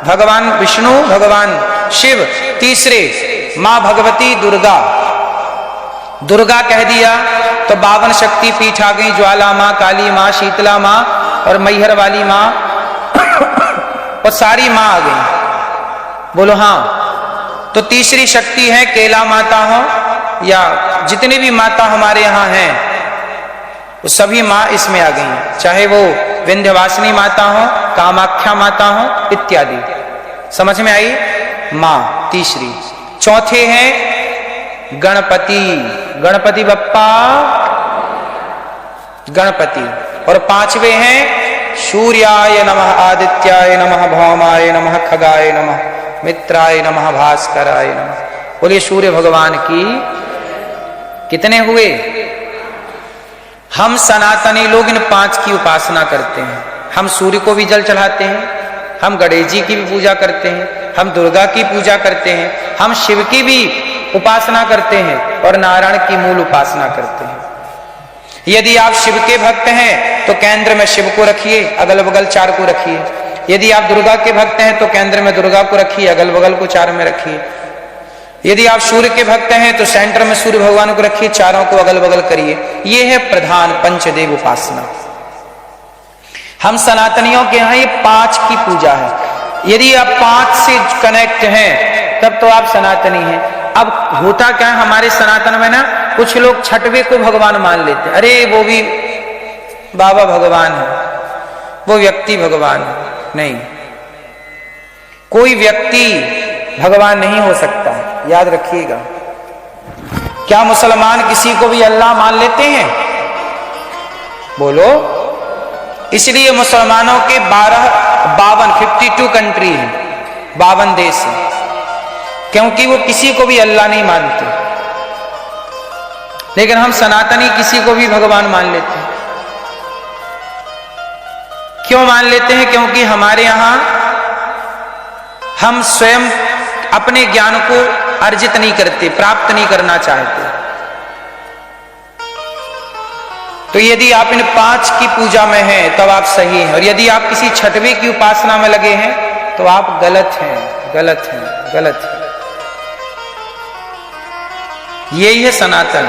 भगवान विष्णु, भगवान शिव, तीसरे मां भगवती दुर्गा। दुर्गा कह दिया तो 52 शक्ति पीठ आ गई, ज्वाला मां, काली मां, शीतला मां और मैहर वाली मां और सारी मां आ गई। बोलो हाँ। तो तीसरी शक्ति है केला माता हो या जितनी भी माता हमारे यहाँ हैं वो सभी मां इसमें आ गई, चाहे वो विंध्यवासिनी माता हो, कामाख्या माता हो इत्यादि। समझ में आई? मां तीसरी। चौथे हैं गणपति, गणपति बप्पा गणपति। और 5वें हैं सूर्याय नमः, आदित्याय नमः, भौमाय नमः, खगाय नमः, मित्राय नमः, भास्कराय नमः। बोलिए सूर्य भगवान की। कितने हुए? हम सनातनी लोग इन 5 की उपासना करते हैं। हम सूर्य को भी जल चढ़ाते हैं, हम गणेश जी की भी पूजा करते हैं, हम दुर्गा की पूजा करते हैं, हम शिव की भी उपासना करते हैं और नारायण की मूल उपासना करते हैं। यदि आप शिव के भक्त हैं तो केंद्र में शिव को रखिए, अगल बगल 4 को रखिए। यदि आप दुर्गा के भक्त हैं तो केंद्र में दुर्गा को रखिए, अगल बगल को 4 में रखिए। यदि आप सूर्य के भक्त हैं तो सेंटर में सूर्य भगवान को रखिए, 4 को अगल बगल करिए। यह है प्रधान पंचदेव उपासना। हम सनातनियों के यहाँ ये 5 की पूजा है। यदि आप 5 से कनेक्ट हैं तब तो आप सनातनी हैं। अब होता क्या है हमारे सनातन में ना, कुछ लोग 6वें को भगवान मान लेते हैं। अरे वो भी बाबा भगवान है, वो व्यक्ति भगवान है। नहीं, कोई व्यक्ति भगवान नहीं हो सकता, याद रखिएगा। क्या मुसलमान किसी को भी अल्लाह मान लेते हैं? बोलो। इसलिए मुसलमानों के 52 कंट्री हैं, 52 देश हैं, क्योंकि वो किसी को भी अल्लाह नहीं मानते। लेकिन हम सनातनी किसी को भी भगवान मान लेते हैं। क्यों मान लेते हैं? क्योंकि हमारे यहां हम स्वयं अपने ज्ञान को अर्जित नहीं करते, प्राप्त नहीं करना चाहते। तो यदि आप इन 5 की पूजा में हैं तब आप सही हैं, और यदि आप किसी 6वें की उपासना में लगे हैं तो आप गलत हैं, गलत हैं, गलत हैं। यही है सनातन।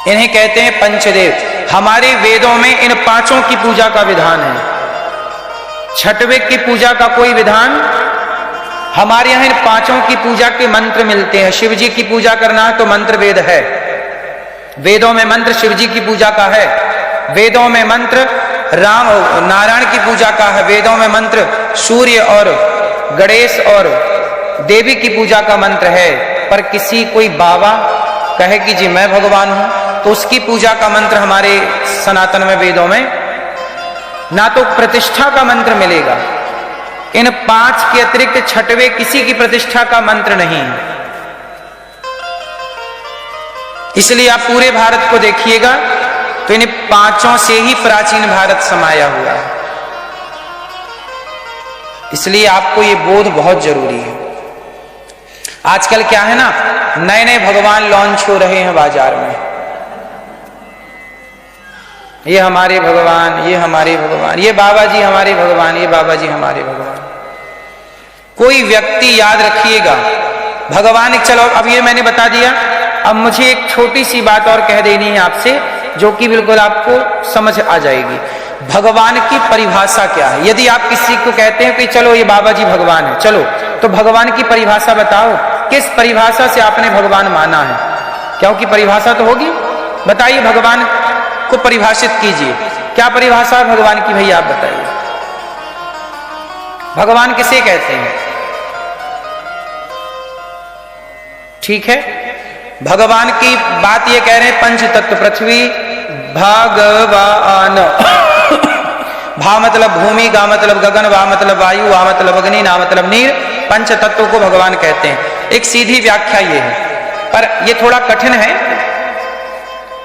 इन्हें कहते हैं पंचदेव। हमारे वेदों में इन पांचों की पूजा का विधान है। छठवें की पूजा का कोई विधान हमारे यहां इन पांचों की पूजा के मंत्र मिलते हैं। शिव जी की पूजा करना है तो मंत्र वेद है, वेदों में मंत्र शिव जी की पूजा का है। वेदों में मंत्र राम नारायण की पूजा का है। वेदों में मंत्र सूर्य और गणेश और देवी की पूजा का मंत्र है। पर किसी कोई बाबा कहे कि जी मैं भगवान हूं, तो उसकी पूजा का मंत्र हमारे सनातन में वेदों में ना तो प्रतिष्ठा का मंत्र मिलेगा, इन पांच के अतिरिक्त छठवें किसी की प्रतिष्ठा का मंत्र नहीं है। इसलिए आप पूरे भारत को देखिएगा तो इन पांचों से ही प्राचीन भारत समाया हुआ है। इसलिए आपको ये बोध बहुत जरूरी है। आजकल क्या है ना, नए नए भगवान लॉन्च हो रहे हैं बाजार में। ये हमारे भगवान, ये हमारे भगवान, ये बाबा जी हमारे भगवान, ये बाबा जी हमारे भगवान। कोई व्यक्ति याद रखिएगा भगवान, चलो अब ये मैंने बता दिया, अब मुझे एक छोटी सी बात और कह देनी है आपसे, जो कि बिल्कुल आपको समझ आ जाएगी। भगवान की परिभाषा क्या है? यदि आप किसी को कहते हैं कि चलो ये बाबा जी भगवान है, चलो तो भगवान की परिभाषा बताओ, किस परिभाषा से आपने भगवान माना है? क्योंकि परिभाषा तो होगी, बताइए भगवान को परिभाषित कीजिए। क्या परिभाषा है भगवान की? भैया आप बताइए, भगवान किसे कहते हैं? ठीक है, भगवान की बात ये कह रहे हैं पंच तत्व पृथ्वी भगवान। भा मतलब भूमि, गा मतलब गगन, वा मतलब वायु, वा मतलब अग्नि, ना मतलब नीर। पंच तत्वों को भगवान कहते हैं। एक सीधी व्याख्या ये है, पर ये थोड़ा कठिन है,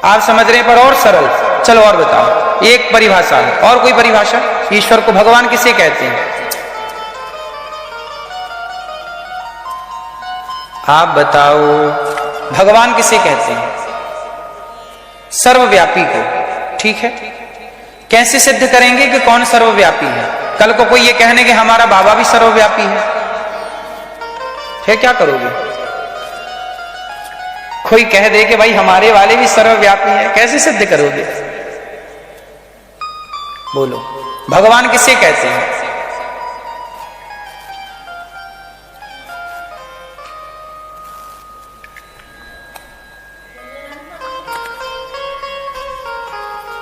आप समझ रहे हैं, पर और सरल। चलो और बताओ, एक परिभाषा है, और कोई परिभाषा? ईश्वर को भगवान किसे कहते हैं? आप बताओ, भगवान किसे कहते हैं? सर्वव्यापी को। ठीक है, कैसे सिद्ध करेंगे कि कौन सर्वव्यापी है? कल को कोई ये कहने कि हमारा बाबा भी सर्वव्यापी है, फिर क्या करोगे? कोई कह दे कि भाई हमारे वाले भी सर्वव्यापी हैं, कैसे सिद्ध करोगे? बोलो, भगवान किसे कहते हैं?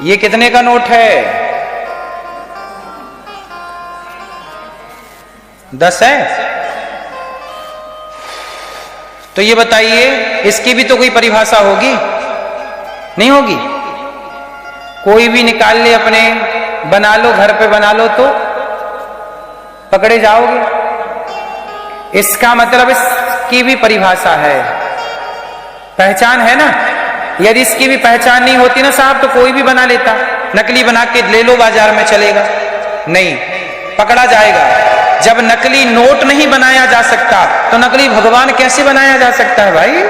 ये कितने का नोट है? 10 है? तो ये बताइए, इसकी भी तो कोई परिभाषा होगी, नहीं होगी? कोई भी निकाल ले, अपने बना लो, घर पे बना लो, तो पकड़े जाओगे। इसका मतलब इसकी भी परिभाषा है, पहचान है ना। यदि इसकी भी पहचान नहीं होती ना साहब, तो कोई भी बना लेता, नकली बना के ले लो बाजार में, चलेगा नहीं, पकड़ा जाएगा। जब नकली नोट नहीं बनाया जा सकता तो नकली भगवान कैसे बनाया जा सकता है भाई?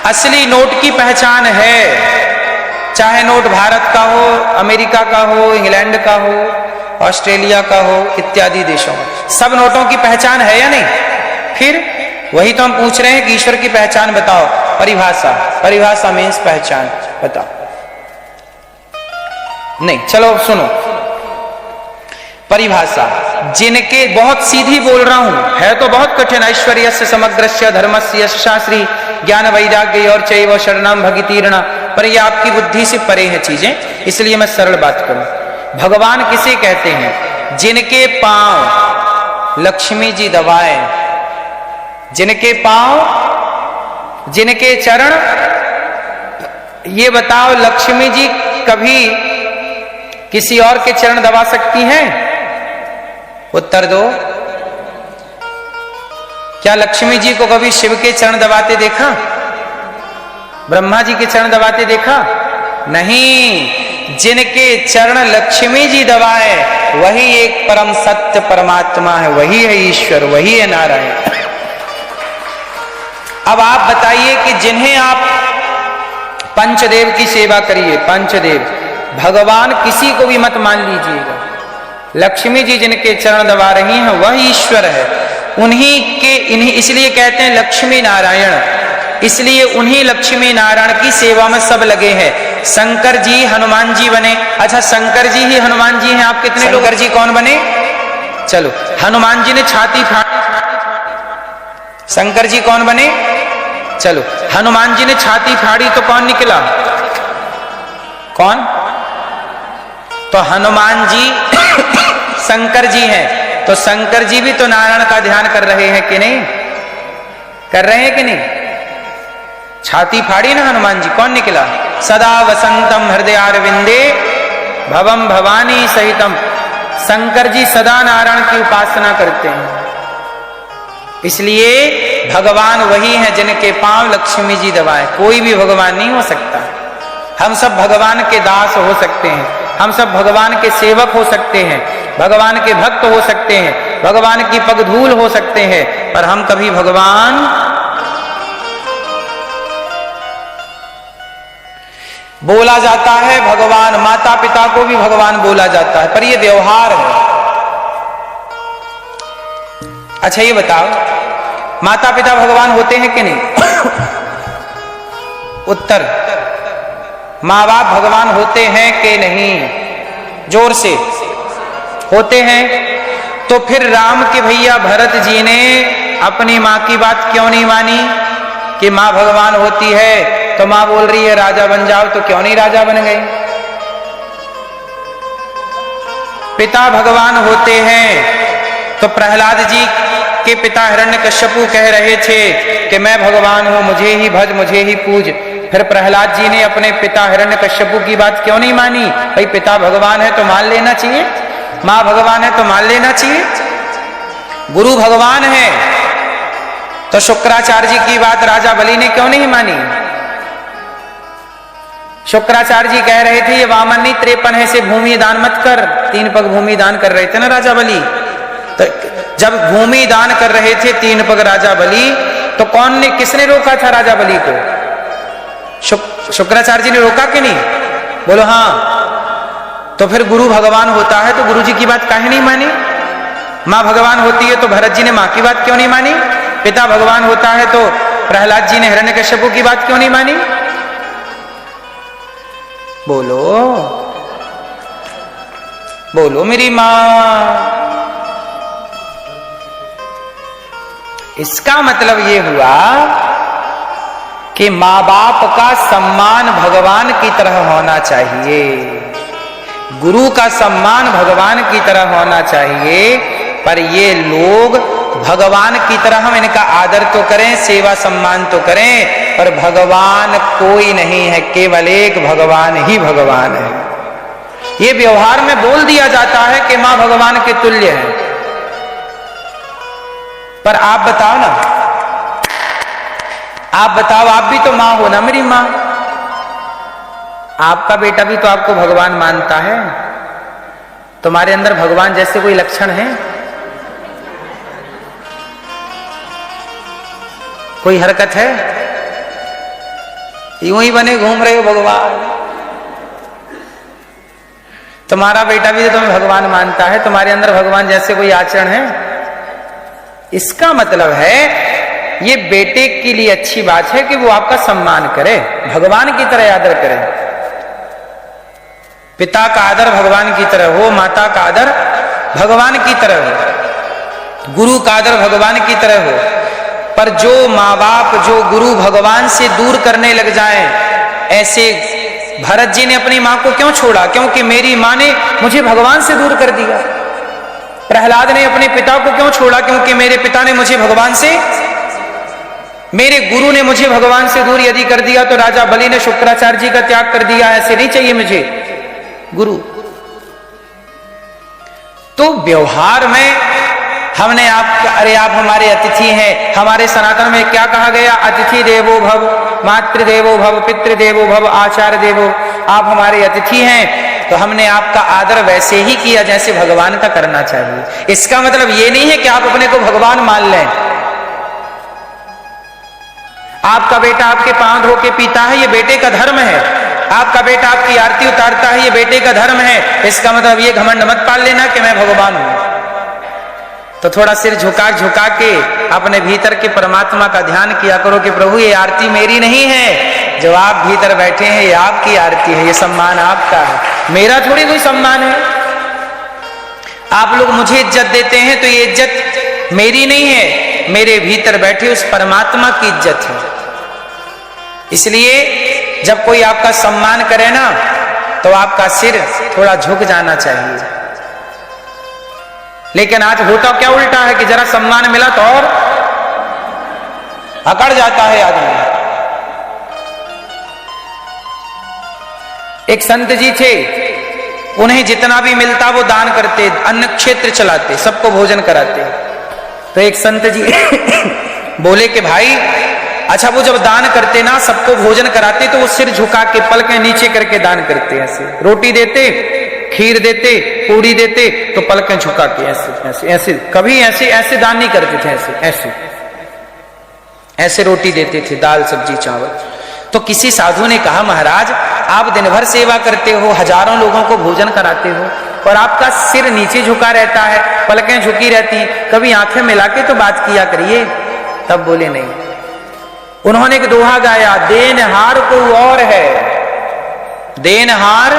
असली नोट की पहचान है, चाहे नोट भारत का हो, अमेरिका का हो, इंग्लैंड का हो, ऑस्ट्रेलिया का हो, इत्यादि देशों में सब नोटों की पहचान है या नहीं? फिर वही तो हम पूछ रहे हैं कि ईश्वर की पहचान बताओ, परिभाषा। परिभाषा मीन्स पहचान, बताओ। नहीं, चलो सुनो, परिभाषा जिनके, बहुत सीधी बोल रहा हूं, है तो बहुत कठिन। ऐश्वर्यस्य समग्रस्य धर्मस्य शास्त्री ज्ञान वैराग्य और चैव शरणम भगितीर्ण, पर ये आपकी बुद्धि से परे है चीजें, इसलिए मैं सरल बात करूं। भगवान किसे कहते हैं? जिनके पांव लक्ष्मी जी दबाए, जिनके पांव, जिनके चरण। ये बताओ, लक्ष्मी जी कभी किसी और के चरण दबा सकती हैं? उत्तर दो। क्या लक्ष्मी जी को कभी शिव के चरण दबाते देखा? ब्रह्मा जी के चरण दबाते देखा? नहीं। जिनके चरण लक्ष्मी जी दबाए वही एक परम सत्य परमात्मा है, वही है ईश्वर, वही है नारायण। अब आप बताइए कि जिन्हें आप पंचदेव की सेवा करिए, पंचदेव, भगवान किसी को भी मत मान लीजिएगा, लक्ष्मी जी जिनके चरण दबा रही हैं वह ईश्वर है। उन्हीं के, इन्हीं, इसलिए कहते हैं लक्ष्मी नारायण। इसलिए उन्हीं लक्ष्मी नारायण की सेवा में सब लगे हैं। शंकर जी हनुमान जी बने। अच्छा, शंकर जी ही हनुमान जी हैं। आप कितने लोग? शंकर जी कौन बने? चलो, हनुमान जी ने छाती फाड़ी। शंकर जी कौन बने? चलो, हनुमान जी ने छाती फाड़ी तो कौन निकला? कौन? तो हनुमान जी शंकर जी हैं। तो शंकर जी भी तो नारायण का ध्यान कर रहे हैं कि नहीं? कर रहे हैं कि नहीं? छाती फाड़ी ना हनुमान जी, कौन निकला? सदा वसंतम हृदयारविंदे भवम भवानी सहितम। शंकर जी सदा नारायण की उपासना करते हैं, इसलिए भगवान वही हैं जिनके पांव लक्ष्मी जी दबाए। कोई भी भगवान नहीं हो सकता। हम सब भगवान के दास हो सकते हैं, हम सब भगवान के सेवक हो सकते हैं, भगवान के भक्त हो सकते हैं, भगवान की पगधूल हो सकते हैं, पर हम कभी भगवान। बोला जाता है भगवान, माता पिता को भी भगवान बोला जाता है, पर यह व्यवहार है। अच्छा, ये बताओ, माता पिता भगवान होते हैं कि नहीं? उत्तर, माँ बाप भगवान होते हैं कि नहीं? जोर से। होते हैं। तो फिर राम के भैया भरत जी ने अपनी माँ की बात क्यों नहीं मानी कि माँ भगवान होती है? तो माँ बोल रही है राजा बन जाओ, तो क्यों नहीं राजा बन गए? पिता भगवान होते हैं। तो प्रहलाद जी के पिता हिरण्यकश्यपु कह रहे थे कि मैं भगवान हूं, मुझे ही भज, मुझे ही पूज। फिर प्रहलाद जी ने अपने पिता हिरण्यकश्यपु की बात क्यों नहीं मानी? भाई पिता भगवान है तो मान लेना चाहिए, मां भगवान है तो मान लेना चाहिए। गुरु भगवान है तो शुक्राचार्य जी की बात राजा बलि ने क्यों नहीं मानी? शुक्राचार्य जी कह रहे थे ये वामन नहीं 53 है से भूमि दान मत कर। 3 पग भूमि दान कर रहे थे ना राजा बलि। तो जब भूमि दान कर रहे थे 3 पग राजा बलि, तो किसने रोका था राजा बलि को? शुक्राचार्य जी ने रोका कि नहीं? बोलो हाँ। तो फिर गुरु भगवान होता है तो गुरु जी की बात काहे नहीं मानी? मां भगवान होती है तो भरत जी ने मां की बात क्यों नहीं मानी? पिता भगवान होता है तो प्रहलाद जी ने हिरण्यकश्यपु की बात क्यों नहीं मानी? बोलो बोलो मेरी मां। इसका मतलब ये हुआ कि मां बाप का सम्मान भगवान की तरह होना चाहिए, गुरु का सम्मान भगवान की तरह होना चाहिए। पर ये लोग भगवान की तरह हम इनका आदर तो करें, सेवा सम्मान तो करें, पर भगवान कोई नहीं है, केवल एक भगवान ही भगवान है। ये व्यवहार में बोल दिया जाता है कि मां भगवान के तुल्य है, पर आप बताओ ना, आप बताओ, आप भी तो मां हो ना मेरी मां। आपका बेटा भी तो आपको भगवान मानता है। तुम्हारे अंदर भगवान जैसे कोई लक्षण है? कोई हरकत है? यूं ही बने घूम रहे हो भगवान। तुम्हारा बेटा भी तो तुम्हें भगवान मानता है, तुम्हारे अंदर भगवान जैसे कोई आचरण है? इसका मतलब है ये बेटे के लिए अच्छी बात है कि वो आपका सम्मान करे, भगवान की तरह आदर करे। पिता का आदर भगवान की तरह हो, माता का आदर भगवान की तरह हो, गुरु का आदर भगवान की तरह हो। पर जो माँ बाप जो गुरु भगवान से दूर करने लग जाएं, ऐसे भरत जी ने अपनी मां को क्यों छोड़ा? क्योंकि मेरी मां ने मुझे भगवान से दूर कर दिया। प्रहलाद ने अपने पिता को क्यों छोड़ा? क्योंकि मेरे पिता ने मुझे भगवान से, मेरे गुरु ने मुझे भगवान से दूर यदि कर दिया, तो राजा बलि ने शुक्राचार्य जी का त्याग कर दिया। ऐसे नहीं चाहिए मुझे गुरु। तो व्यवहार में हमने अरे आप हमारे अतिथि हैं। हमारे सनातन में क्या कहा गया? अतिथि देवो भव, मातृदेवो भव, पितृदेवो भव, आचार्य देवो। आप हमारे अतिथि हैं तो हमने आपका आदर वैसे ही किया जैसे भगवान का करना चाहिए। इसका मतलब ये नहीं है कि आप अपने को भगवान मान लें। आपका बेटा आपके पांव धो के पीता है, ये बेटे का धर्म है। आपका बेटा आपकी आरती उतारता है, ये बेटे का धर्म है। इसका मतलब ये घमंड मत पाल लेना कि मैं भगवान हूं। तो थोड़ा सिर झुका झुका के अपने भीतर के परमात्मा का ध्यान किया करो कि प्रभु ये आरती मेरी नहीं है, जो आप भीतर बैठे हैं ये आपकी आरती है, ये सम्मान आपका है, मेरा थोड़ी कोई सम्मान है। आप लोग मुझे इज्जत देते हैं तो ये इज्जत मेरी नहीं है, मेरे भीतर बैठे उस परमात्मा की इज्जत है। इसलिए जब कोई आपका सम्मान करे ना तो आपका सिर थोड़ा झुक जाना चाहिए। लेकिन आज होता क्या उल्टा है कि जरा सम्मान मिला तो और अकड़ जाता है आदमी। एक संत जी थे, उन्हें जितना भी मिलता वो दान करते, अन्न क्षेत्र चलाते, सबको भोजन कराते। तो एक संत जी बोले कि भाई अच्छा वो जब दान करते ना, सबको भोजन कराते, तो वो सिर झुका के पलकें नीचे करके दान करते, ऐसे रोटी देते, खीर देते, पूरी देते, तो पलकें झुका के ऐसे ऐसे ऐसे, कभी ऐसे ऐसे दान नहीं करते थे, ऐसे ऐसे ऐसे रोटी देते थे, दाल सब्जी चावल। तो किसी साधु ने कहा महाराज आप दिन भर सेवा करते हो, हजारों लोगों को भोजन कराते हो और आपका सिर नीचे झुका रहता है, पलकें झुकी रहती हैं, कभी आंखें मिला के तो बात किया करिए। तब बोले नहीं। उन्होंने एक दोहा गाया, देनहार कोई और है, देनहार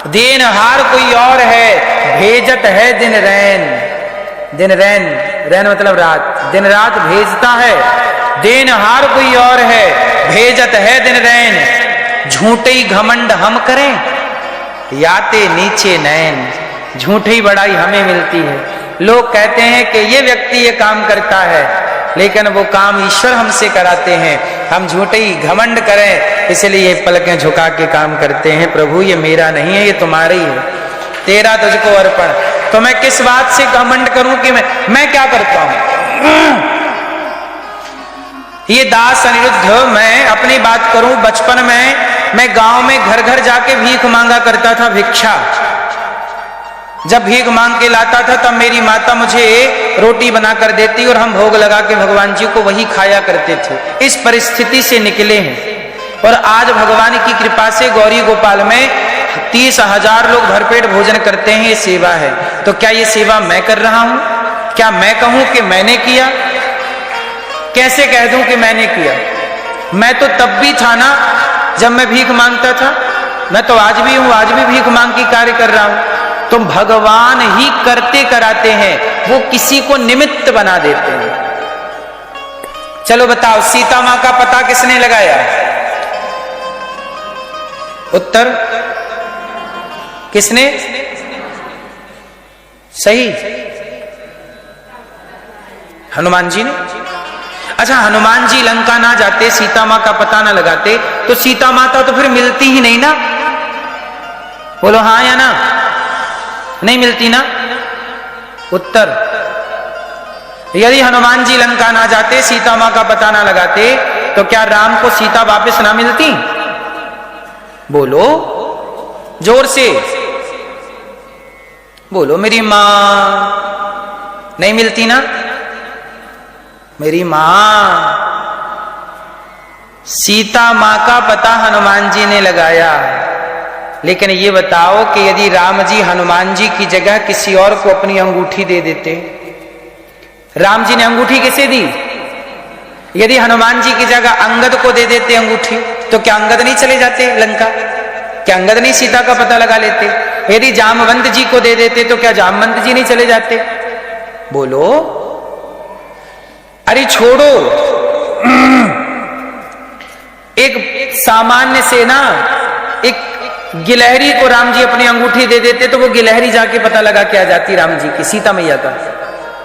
देनहार कोई और है, भेजत है दिन रैन, दिन रैन, रैन मतलब रात, दिन रात भेजता है, देनहार कोई और है, भेजत है दिन रैन, झूठी घमंड हम करें, याते नीचे नैन, झूठी बड़ाई हमें मिलती है। लोग कहते हैं कि ये व्यक्ति ये काम करता है, लेकिन वो काम ईश्वर हमसे कराते हैं, हम झूठे ही घमंड करें, इसलिए पलकें झुका के काम करते हैं। प्रभु ये मेरा नहीं है, ये तुम्हारा ही है, तेरा तुझको अर्पण। तो मैं किस बात से घमंड करूं कि मैं क्या करता हूं? ये दास अनिरुद्ध, मैं अपनी बात करूं, बचपन में मैं गांव में घर घर जाके भीख मांगा करता था, भिक्षा। जब भीख मांग के लाता था तब मेरी माता मुझे रोटी बनाकर देती और हम भोग लगा के भगवान जी को वही खाया करते थे। इस परिस्थिति से निकले हैं और आज भगवान की कृपा से गौरी गोपाल में 30,000 लोग भरपेट भोजन करते हैं। ये सेवा है। तो क्या ये सेवा मैं कर रहा हूं? क्या मैं कहूं कि मैंने किया? कैसे कह दूं कि मैंने किया? मैं तो तब भी था ना जब मैं भीख मांगता था, मैं तो आज भी हूं, आज भी भीख मांग के कार्य कर रहा हूं। तो भगवान ही करते कराते हैं, वो किसी को निमित्त बना देते हैं। चलो बताओ, सीता मां का पता किसने लगाया? उत्तर किसने? सही, हनुमान जी ने। अच्छा, हनुमान जी लंका ना जाते, सीता मां का पता ना लगाते, तो सीता माता तो फिर मिलती ही नहीं ना। बोलो हाँ या ना? नहीं मिलती ना। उत्तर, यदि हनुमान जी लंका ना जाते, सीता मां का पता ना लगाते, तो क्या राम को सीता वापस ना मिलती? बोलो जोर से, बोलो मेरी मां नहीं मिलती ना। मेरी मां, सीता मां का पता हनुमान जी ने लगाया। लेकिन ये बताओ कि यदि राम जी हनुमान जी की जगह किसी और को अपनी अंगूठी दे देते, राम जी ने अंगूठी किसे दी? यदि हनुमान जी की जगह अंगद को दे देते अंगूठी, तो क्या अंगद नहीं चले जाते लंका? क्या अंगद नहीं सीता का पता लगा लेते? यदि जामवंत जी को दे देते, तो क्या जामवंत जी नहीं चले जाते? बोलो। अरे छोड़ो, एक सामान्य से ना एक गिलहरी को राम जी अपनी अंगूठी दे देते, तो वो गिलहरी जाके पता लगा के आ जाती राम जी की, सीता मैया का।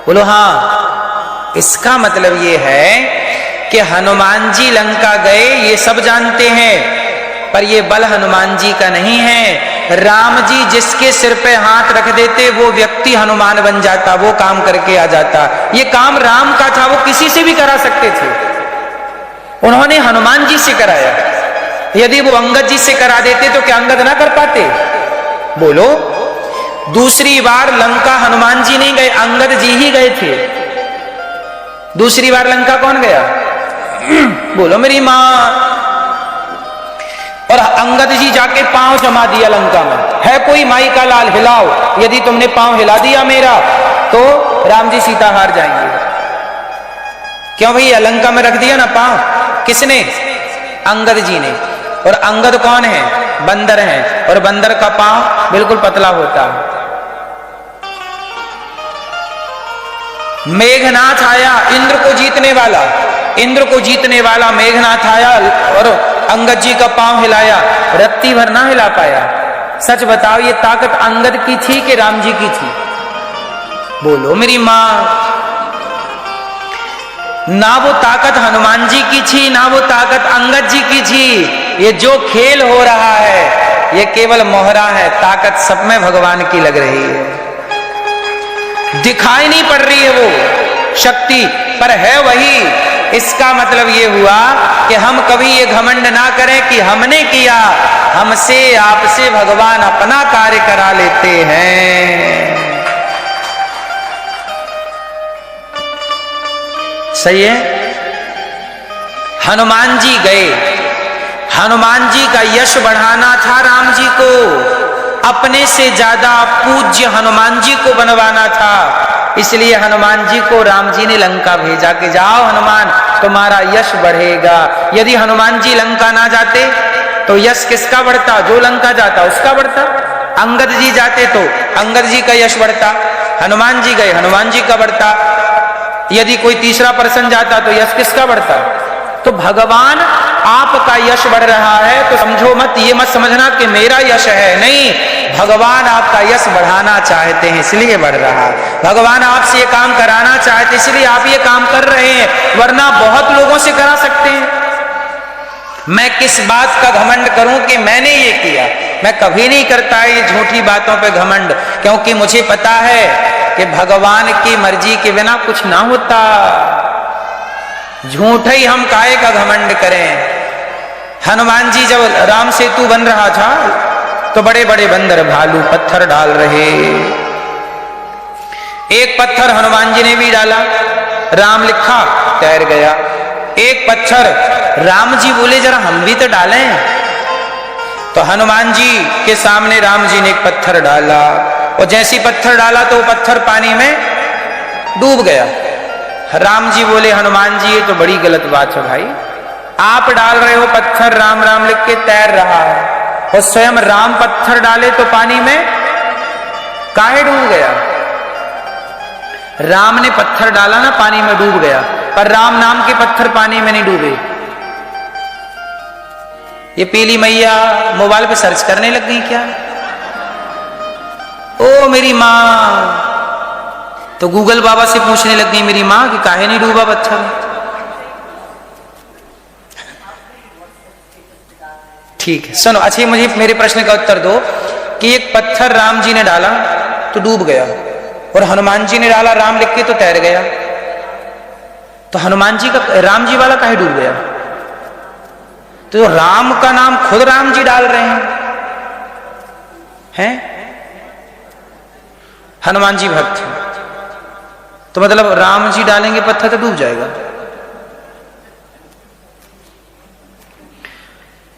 बोलो हाँ। इसका मतलब ये है कि हनुमान जी लंका गए, ये सब जानते हैं, पर ये बल हनुमान जी का नहीं है। राम जी जिसके सिर पे हाथ रख देते, वो व्यक्ति हनुमान बन जाता, वो काम करके आ जाता। ये काम राम का था, वो किसी से भी करा सकते थे, उन्होंने हनुमान जी से कराया। यदि वो अंगद जी से करा देते, तो क्या अंगद ना कर पाते? बोलो। दूसरी बार लंका हनुमान जी नहीं गए, अंगद जी ही गए थे। दूसरी बार लंका कौन गया? बोलो मेरी मां। और अंगद जी जाके पांव जमा दिया लंका में। है कोई माई का लाल, हिलाओ। यदि तुमने पांव हिला दिया मेरा, तो राम जी सीता हार जाएंगे। क्यों भैया, लंका में रख दिया ना पांव, किसने? अंगद जी ने। और अंगद कौन है? बंदर है, और बंदर का पांव बिल्कुल पतला होता है। मेघनाथ आया, इंद्र को जीतने वाला, इंद्र को जीतने वाला मेघनाथ आया और अंगद जी का पांव हिलाया, रत्ती भर ना हिला पाया। सच बताओ, ये ताकत अंगद की थी कि राम जी की थी? बोलो मेरी मां। ना वो ताकत हनुमान जी की थी, ना वो ताकत अंगद जी की थी। ये जो खेल हो रहा है ये केवल मोहरा है, ताकत सब में भगवान की लग रही है। दिखाई नहीं पड़ रही है वो शक्ति, पर है वही। इसका मतलब ये हुआ कि हम कभी ये घमंड ना करें कि हमने किया, हमसे आपसे भगवान अपना कार्य करा लेते हैं। सही है। हनुमान जी गए, हनुमान जी का यश बढ़ाना था राम जी को, अपने से ज्यादा पूज्य हनुमान जी को बनवाना था। इसलिए हनुमान जी को राम जी ने लंका भेजा कि जाओ हनुमान, तुम्हारा यश बढ़ेगा। यदि हनुमान जी लंका ना जाते तो यश किसका बढ़ता? जो लंका जाता उसका बढ़ता। अंगद जी जाते तो अंगद जी का यश बढ़ता, हनुमान जी गए हनुमान जी का बढ़ता। यदि कोई तीसरा पर्सन जाता तो यश किसका बढ़ता? तो भगवान आपका यश बढ़ रहा है तो समझो मत, ये मत समझना कि मेरा यश है, नहीं, भगवान आपका यश बढ़ाना चाहते हैं इसलिए बढ़ रहा है। भगवान आपसे ये काम कराना चाहते इसलिए आप ये काम कर रहे हैं, वरना बहुत लोगों से करा सकते हैं। मैं किस बात का घमंड करूं कि मैंने ये किया? मैं कभी नहीं करता है ये झूठी बातों पे घमंड, क्योंकि मुझे पता है कि भगवान की मर्जी के बिना कुछ ना होता। झूठ ही हम काहे का घमंड करें। हनुमान जी जब राम सेतु बन रहा था तो बड़े बड़े बंदर भालू पत्थर डाल रहे। एक पत्थर हनुमान जी ने भी डाला, राम लिखा तैर गया। एक पत्थर राम जी बोले जरा हम भी तो डालें, तो हनुमान जी के सामने राम जी ने एक पत्थर डाला और जैसी पत्थर डाला तो वो पत्थर पानी में डूब गया। राम जी बोले हनुमान जी ये तो बड़ी गलत बात है भाई, आप डाल रहे हो पत्थर, राम राम लिख के तैर रहा है, और स्वयं राम पत्थर डाले तो पानी में काहे डूब गया? राम ने पत्थर डाला ना, पानी में डूब गया, पर राम नाम के पत्थर पानी में नहीं डूबे। ये पीली मैया मोबाइल पे सर्च करने लग गई क्या? ओ मेरी माँ, तो गूगल बाबा से पूछने लग गई मेरी माँ कि काहे नहीं डूबा पत्थर। ठीक है सुनो, अच्छा मुझे मेरे प्रश्न का उत्तर दो कि एक पत्थर राम जी ने डाला तो डूब गया और हनुमान जी ने डाला राम लिख के तो तैर गया, तो हनुमान जी का राम जी वाला काहे डूब गया? तो राम का नाम खुद राम जी डाल रहे हैं? हनुमान जी भक्त हैं तो मतलब राम जी डालेंगे पत्थर तो डूब जाएगा।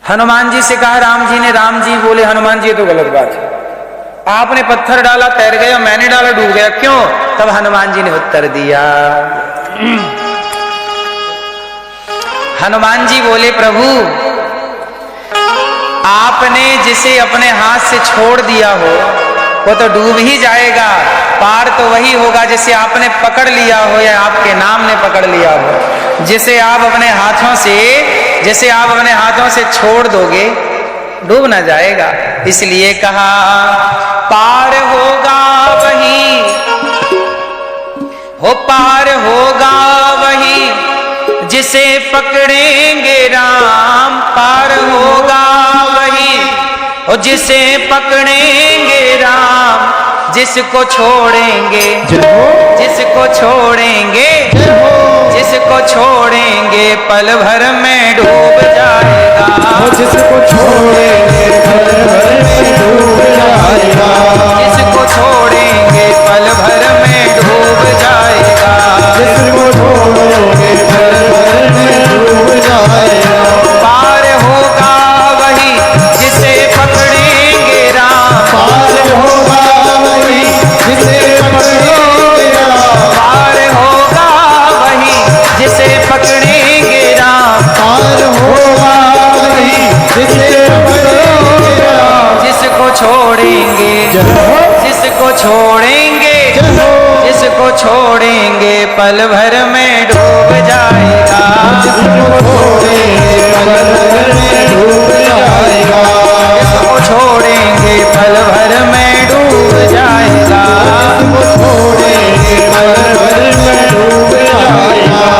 हनुमान जी से कहा राम जी ने, राम जी बोले हनुमान जी ये तो गलत बात है, आपने पत्थर डाला तैर गया, मैंने डाला डूब गया, क्यों? तब हनुमान जी ने उत्तर दिया। हनुमान जी बोले प्रभु आपने जिसे अपने हाथ से छोड़ दिया हो वो तो डूब ही जाएगा, पार तो वही होगा जिसे आपने पकड़ लिया हो या आपके नाम ने पकड़ लिया हो। जिसे आप अपने हाथों से छोड़ दोगे डूब ना जाएगा। इसलिए कहा पार होगा वही हो, पार होगा वही जिसे पकड़ेंगे राम, पार होगा वही और जिसे पकड़ेंगे राम, जिसको छोड़ेंगे पल भर में डूब जाएगा, जिसको छोड़ेंगे पल भर में डूब जाएगा, जिसको छोड़ेंगे पल भर में डूब जाएगा, जिसको छोड़ेंगे पल भर में डूब जाएगा। पार होगा वही जिसे पकड़ेंगे राम, पार होगा वही जिसे पकड़ेंगे पकड़ेंगे राम। पार होगा वही जिसे पकड़ेंगे राम। जिसको छोड़ेंगे, जिसको छोड़ेंगे, जिसको छोड़ेंगे पल भर में डूब जाएगा। जिसको छोड़ेंगे पल भर में डूब जाएगा। जिसको छोड़ेंगे पल भर में डूब जाएगा। जिसको छोड़ेंगे पल भर में डूब जाएगा।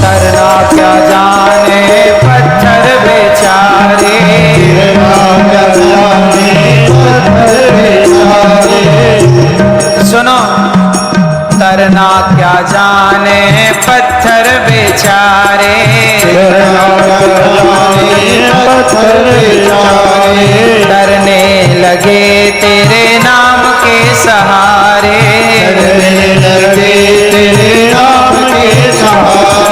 तरना क्या जाने पत्थर बेचारे। सुनो, तरना क्या जाने पत्थर बेचारे। डरने लगे तेरे नाम के सहारे।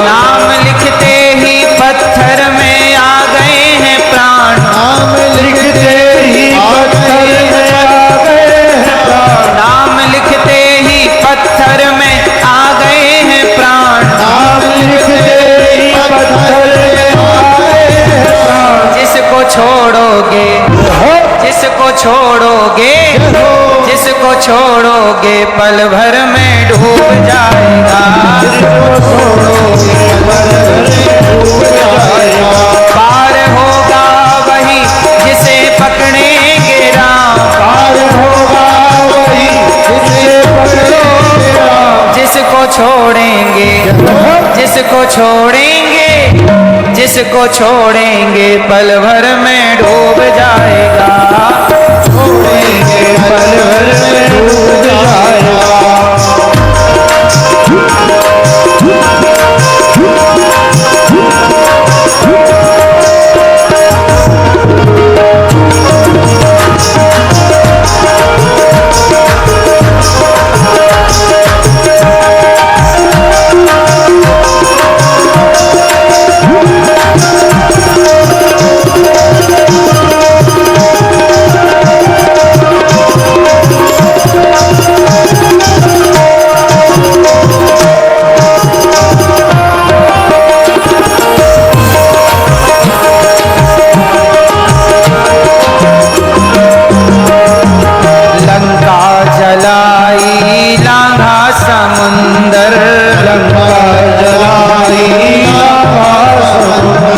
नाम लिखते ही पत्थर में आ गए हैं प्राण। नाम लिखते ही पत्थर में आ गए हैं प्राण। नाम लिखते ही पत्थर में आ गए हैं प्राण। नाम लिखते ही पत्थर में आ गए हैं प्राण। जिसको छोड़ोगे, जिसको छोड़ोगे, जिसको छोड़ोगे पल भर में डूब जाएगा। पार होगा वही जिसे पकड़ेंगे राम। पार होगा वही जिसे पकड़ेंगे राम। जिसको छोड़ेंगे, जिसको छोड़ेंगे, जिसको छोड़ेंगे पल भर में डूब जाएगा। छोड़ेंगे पल भर में डूब जाएगा। लंका जलाई लांघा समुंदर। लंका जलाई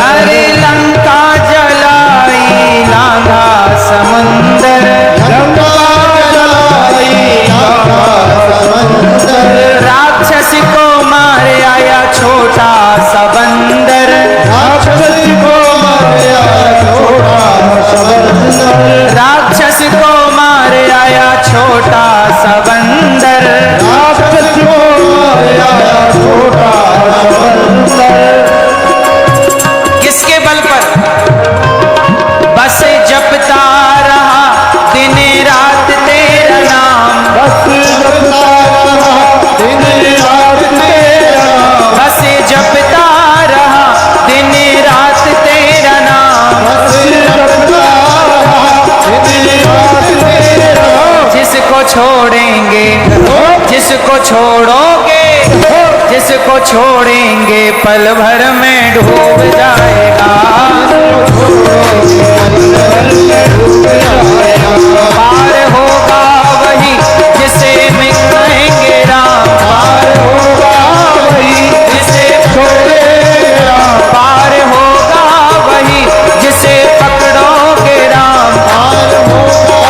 अरे लंका जलाई लांघा समुंदर। लंका जलाई समंदर। राक्षस को मार आया छोटा सा बंदर। राक्षस को मारा छोटा सा बंदर। राक्षस को मार आया छोटा सा बंदर। राक्षस को मारा छोटा सा बंदर। किसके बल पर? बस जपता रहा दिन रात तेरा नाम। बस जपता रहा दिन रात तेरा नाम। बस जपता रहा दिन रात तेरा नाम। बस जपता रहा दिन रात तेरा नाम। जिसको छोड़ेंगे, जिसको छोड़ोगे, जिसको छोड़ेंगे पल भर में डूब जाएगा। पार होगा वही जिसे में कहेंगे राम। पार होगा वही जिसे छोड़ेगा। पार होगा वही जिसे पकड़ोगे राम। पार होगा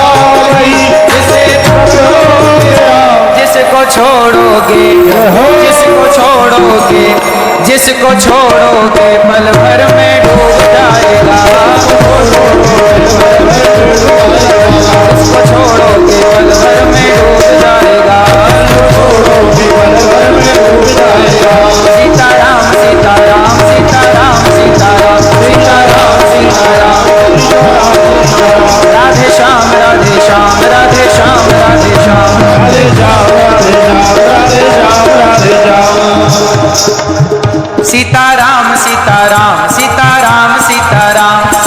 वही जिसे छोड़ेगा। जिसको छोड़ोगे, जिसको छोड़ोगे, जिसको छोड़ोगे पल भर में डूब जाएगा। जिसको छोड़ोगे पल भर में डूब जाएगा। सीताराम सीताराम सीताराम सीताराम सीताराम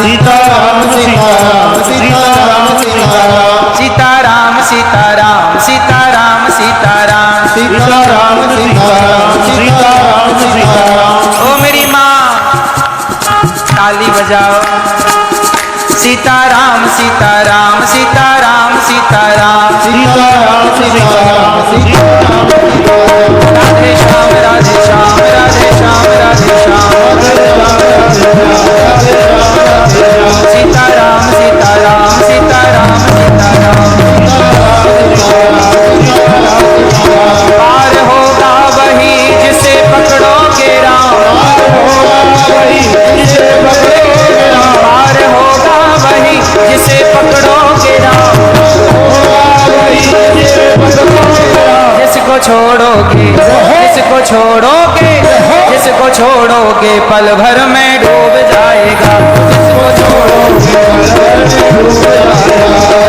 सीताराम सीताराम सीताराम सीताराम सीताराम सीताराम सीताराम सीताराम सीताराम सीताराम सीताराम सीताराम। ओ मेरी माँ ताली बजाओ। सीताराम सीताराम सीताराम सीताराम सीताराम सीताराम सीताराम राधे श्याम राधे श्याम राधे श्याम राधे श्याम सीताराम सीताराम सीताराम सीताराम। पार होगा वही जिसे पकड़ोगे राम, पार होगा वही जिसे पकड़ोगे राम, जिसको छोड़ोगे जिसको छोड़ोगे जिसको छोड़ोगे पल भर में डूब जाएगा, जिसको छोड़ोगे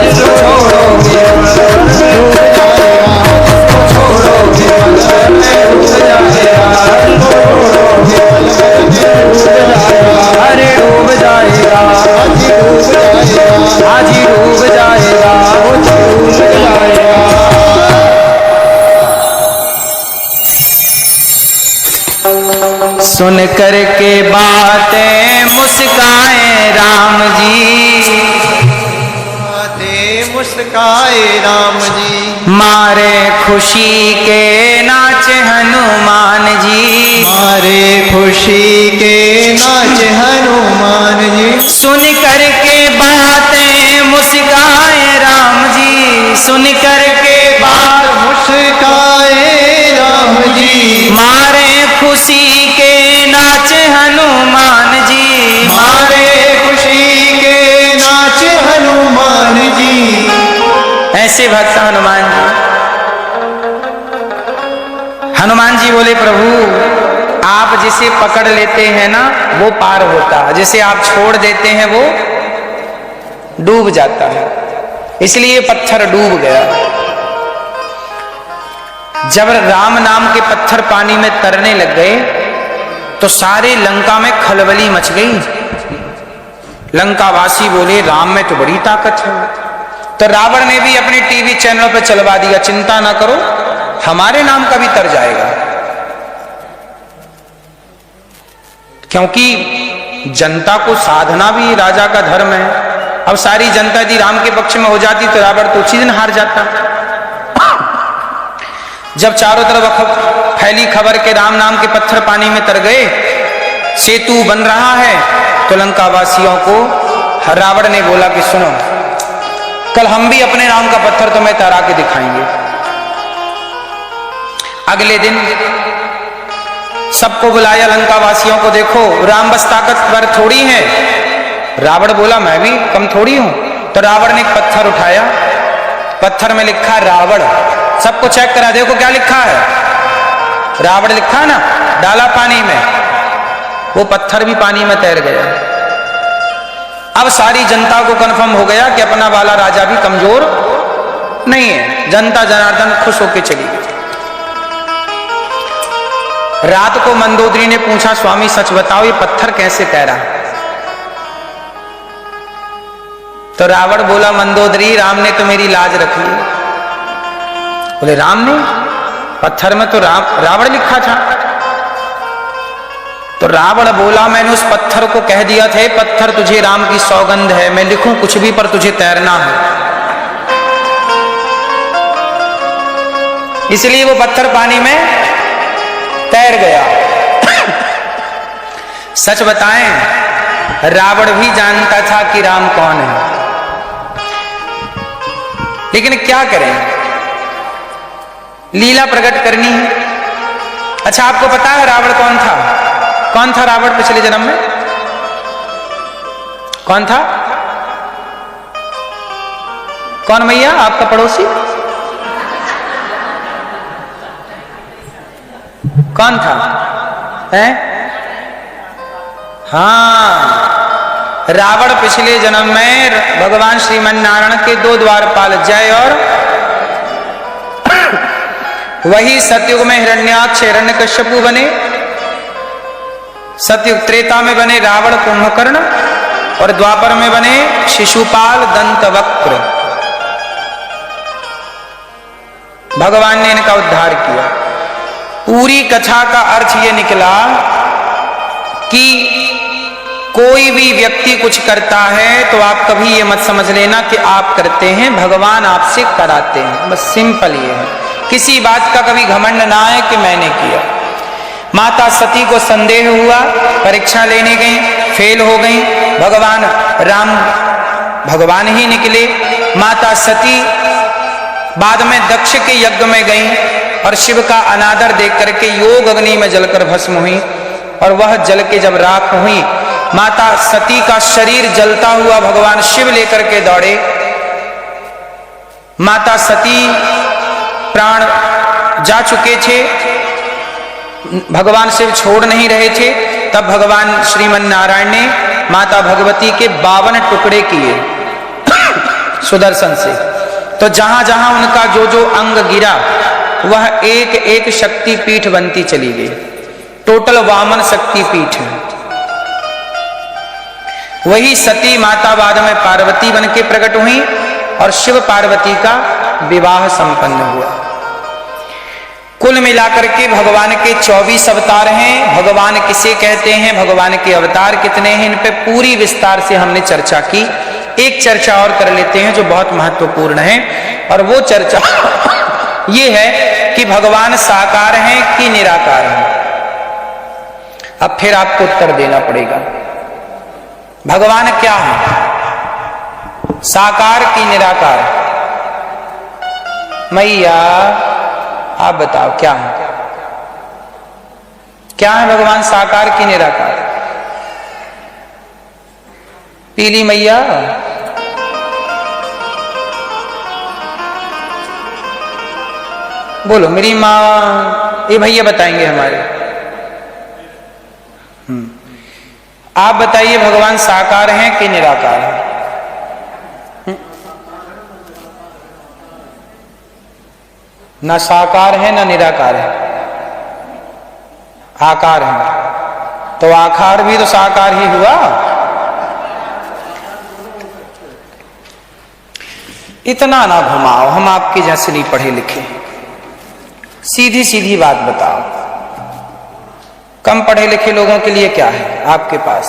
जिसको छोड़ोगे डूब जाएगा, जिसको छोड़ोगे पल भर में डूब जाएगा, अरे डूब जाएगा आज ही डूब जाएगा। सुन कर के बातें मुस्काए राम जी, बातें मुस्काए राम जी, मारे खुशी के नाच हनुमान जी, मारे खुशी के नाच हनुमान जी। सुन कर के बातें मुस्काए राम जी, सुन कर के बात मुस्काए राम जी, मारे खुशी के नाच हनुमान जी, मारे खुशी के नाच हनुमान जी। ऐसे भक्त हनुमान जी। हनुमान जी बोले प्रभु आप जिसे पकड़ लेते हैं ना वो पार होता है, जिसे आप छोड़ देते हैं वो डूब जाता है, इसलिए पत्थर डूब गया। जब राम नाम के पत्थर पानी में तरने लग गए तो सारे लंका में खलबली मच गई। लंकावासी बोले राम में तो बड़ी ताकत है। तो रावण ने भी अपने टीवी चैनल पर चलवा दिया, चिंता ना करो हमारे नाम का भी तर जाएगा, क्योंकि जनता को साधना भी राजा का धर्म है। अब सारी जनता यदि राम के पक्ष में हो जाती तो रावण तो उसी दिन हार जाता। जब चारों तरफ फैली खबर के राम नाम के पत्थर पानी में तर गए, सेतु बन रहा है, तो लंकावासियों को रावण ने बोला कि सुनो कल हम भी अपने नाम का पत्थर तुम्हें तरा के दिखाएंगे। अगले दिन सबको बुलाया लंकावासियों को, देखो राम बस ताकतवर थोड़ी है। रावण बोला मैं भी कम थोड़ी हूं। तो रावण ने एक पत्थर उठाया, पत्थर में लिखा रावण। सबको चेक करा, देखो क्या लिखा है, रावण लिखा है ना, डाला पानी में, वो पत्थर भी पानी में तैर गया। अब सारी जनता को कंफर्म हो गया कि अपना वाला राजा भी कमजोर नहीं है। जनता जनार्दन खुश होकर चली गई। रात को मंदोदरी ने पूछा स्वामी सच बताओ ये पत्थर कैसे तैरा? तो रावण बोला मंदोदरी राम ने तो मेरी लाज रखी। बोले राम ने? पत्थर में तो रावण लिखा था। तो रावण बोला मैंने उस पत्थर को कह दिया था पत्थर तुझे राम की सौगंध है, मैं लिखूं कुछ भी पर तुझे तैरना है। इसलिए वो पत्थर पानी में तैर गया। सच बताएं रावण भी जानता था कि राम कौन है, लेकिन क्या करें, लीला प्रकट करनी है। अच्छा आपको पता है रावण कौन था? कौन था रावण पिछले जन्म में? कौन था? कौन मैया आपका पड़ोसी? कौन था? हैं? हाँ, रावण पिछले जन्म में भगवान श्रीमन नारायण के दो द्वारपाल जय और वही सतयुग में हिरण्याक्ष हिरण्यकश्यपु बने, सतयुग त्रेता में बने रावण कुंभकर्ण, और द्वापर में बने शिशुपाल दंतवक्र। भगवान ने इनका उद्धार किया। पूरी कथा का अर्थ यह निकला कि कोई भी व्यक्ति कुछ करता है तो आप कभी ये मत समझ लेना कि आप करते हैं, भगवान आपसे कराते हैं। बस सिंपल ये है, किसी बात का कभी घमंड ना है कि मैंने किया। माता सती को संदेह हुआ, परीक्षा लेने गई, फेल हो गई। भगवान राम भगवान ही निकले। माता सती बाद में दक्ष के यज्ञ में गई और शिव का अनादर देख करके योग अग्नि में जलकर भस्म हुई, और वह जल के जब राख हुई, माता सती का शरीर जलता हुआ भगवान शिव लेकर के दौड़े। माता सती प्राण जा चुके थे, भगवान शिव छोड़ नहीं रहे थे। तब भगवान श्रीमन नारायण ने माता भगवती के 52 टुकड़े किए सुदर्शन से। तो जहां जहां उनका जो जो अंग गिरा वह एक एक शक्ति पीठ बनती चली गई। टोटल 52 शक्ति पीठ है। वही सती माता बाद में पार्वती बन के प्रकट हुई और शिव पार्वती का विवाह संपन्न हुआ। कुल मिलाकर के भगवान के 24 अवतार हैं। भगवान किसे कहते हैं, भगवान के अवतार कितने हैं, इन पे पूरी विस्तार से हमने चर्चा की। एक चर्चा और कर लेते हैं जो बहुत महत्वपूर्ण है, और वो चर्चा ये है कि भगवान साकार हैं कि निराकार हैं। अब फिर आपको उत्तर देना पड़ेगा, भगवान क्या है, साकार कि निराकार? मैया आप बताओ क्या है, क्या है भगवान, साकार कि निराकार? पीली मैया, बोलो। मेरी माँ, ये भैया बताएंगे हमारे। आप बताइए भगवान साकार हैं कि निराकार हैं? ना साकार है ना निराकार है, आकार है। तो आकार भी तो साकार ही हुआ। इतना ना घुमाओ, हम आपके जैसे नहीं पढ़े लिखे, सीधी सीधी बात बताओ। कम पढ़े लिखे लोगों के लिए क्या है आपके पास?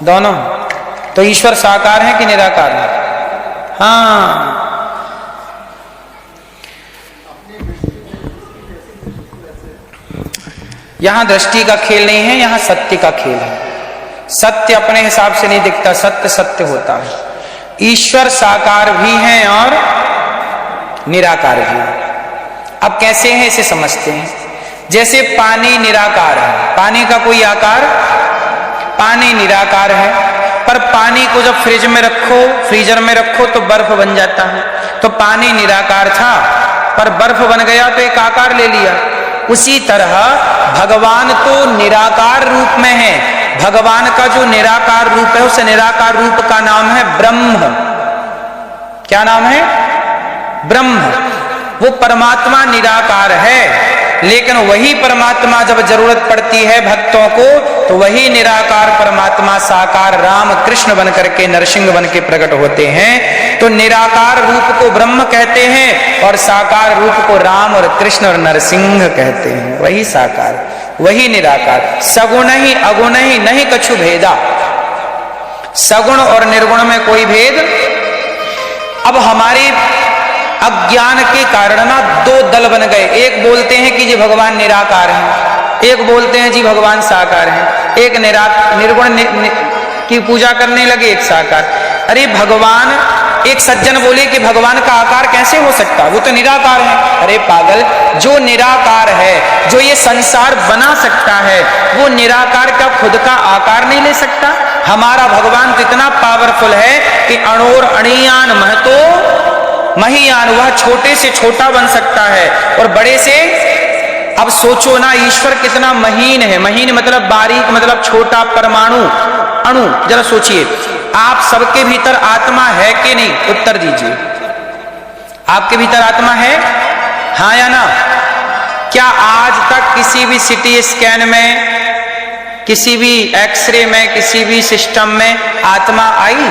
दोनों। तो ईश्वर साकार है कि निराकार है? हाँ, यहां दृष्टि का खेल नहीं है, यहां सत्य का खेल है। सत्य अपने हिसाब से नहीं दिखता, सत्य सत्य होता है। ईश्वर साकार भी हैं और निराकार भी है। अब कैसे हैं इसे समझते हैं। जैसे पानी निराकार है, पानी का कोई आकार, पानी निराकार है, पर पानी को जब फ्रिज में रखो, फ्रीजर में रखो तो बर्फ बन जाता है। तो पानी निराकार था पर बर्फ बन गया तो एक आकार ले लिया। उसी तरह भगवान तो निराकार रूप में है। भगवान का जो निराकार रूप है उस निराकार रूप का नाम है ब्रह्म। क्या नाम है? ब्रह्म। वो परमात्मा निराकार है, लेकिन वही परमात्मा जब जरूरत पड़ती है भक्तों को तो वही निराकार परमात्मा साकार राम कृष्ण बन करके नरसिंह बन के प्रकट होते हैं। तो निराकार रूप को ब्रह्म कहते हैं और साकार रूप को राम और कृष्ण और नरसिंह कहते हैं। वही साकार, वही निराकार। सगुण ही अगुण ही नहीं कछु भेदा। सगुण और निर्गुण में कोई भेद। अब हमारे अज्ञान के कारण ना दो दल बन गए। एक बोलते हैं कि जी भगवान निराकार हैं, एक बोलते हैं जी भगवान साकार हैं। एक निर्गुण की पूजा करने लगे, एक साकार। अरे भगवान, एक सज्जन बोले कि भगवान का आकार कैसे हो सकता, वो तो निराकार है। अरे पागल, जो निराकार है, जो ये संसार बना सकता है, वो निराकार का खुद का आकार नहीं ले सकता। हमारा भगवान तो इतना पावरफुल है कि अणोर अणियान महतो महियान, वह छोटे से छोटा बन सकता है और बड़े से। अब सोचो ना, ईश्वर कितना महीन है। महीन मतलब बारीक, मतलब छोटा, परमाणु, अणु। जरा सोचिए, आप सबके भीतर आत्मा है कि नहीं? उत्तर दीजिए। आपके भीतर आत्मा है, हाँ या ना? क्या आज तक किसी भी सिटी स्कैन में किसी भी एक्सरे में, किसी भी सिस्टम में आत्मा आई?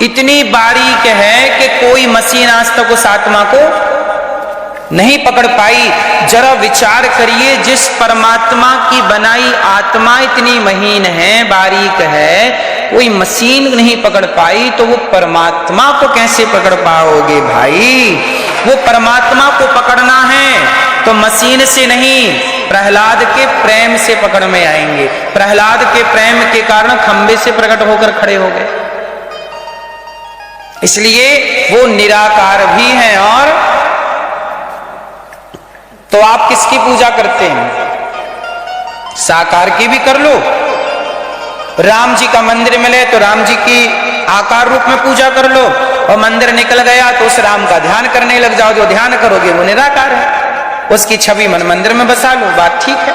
इतनी बारीक है कि कोई मशीन आज तक उस आत्मा को नहीं पकड़ पाई। जरा विचार करिए, जिस परमात्मा की बनाई आत्मा इतनी महीन है, बारीक है, कोई मशीन नहीं पकड़ पाई, तो वो परमात्मा को कैसे पकड़ पाओगे भाई? वो परमात्मा को पकड़ना है तो मशीन से नहीं, प्रहलाद के प्रेम से पकड़ में आएंगे। प्रहलाद के प्रेम के कारण खंबे से प्रकट होकर खड़े हो गए। इसलिए वो निराकार भी हैं। और तो आप किसकी पूजा करते हैं? साकार की भी कर लो। राम जी का मंदिर मिले तो राम जी की आकार रूप में पूजा कर लो, और मंदिर निकल गया तो उस राम का ध्यान करने लग जाओ। जो ध्यान करोगे वो निराकार है, उसकी छवि मन मंदिर में बसा लो, बात ठीक है।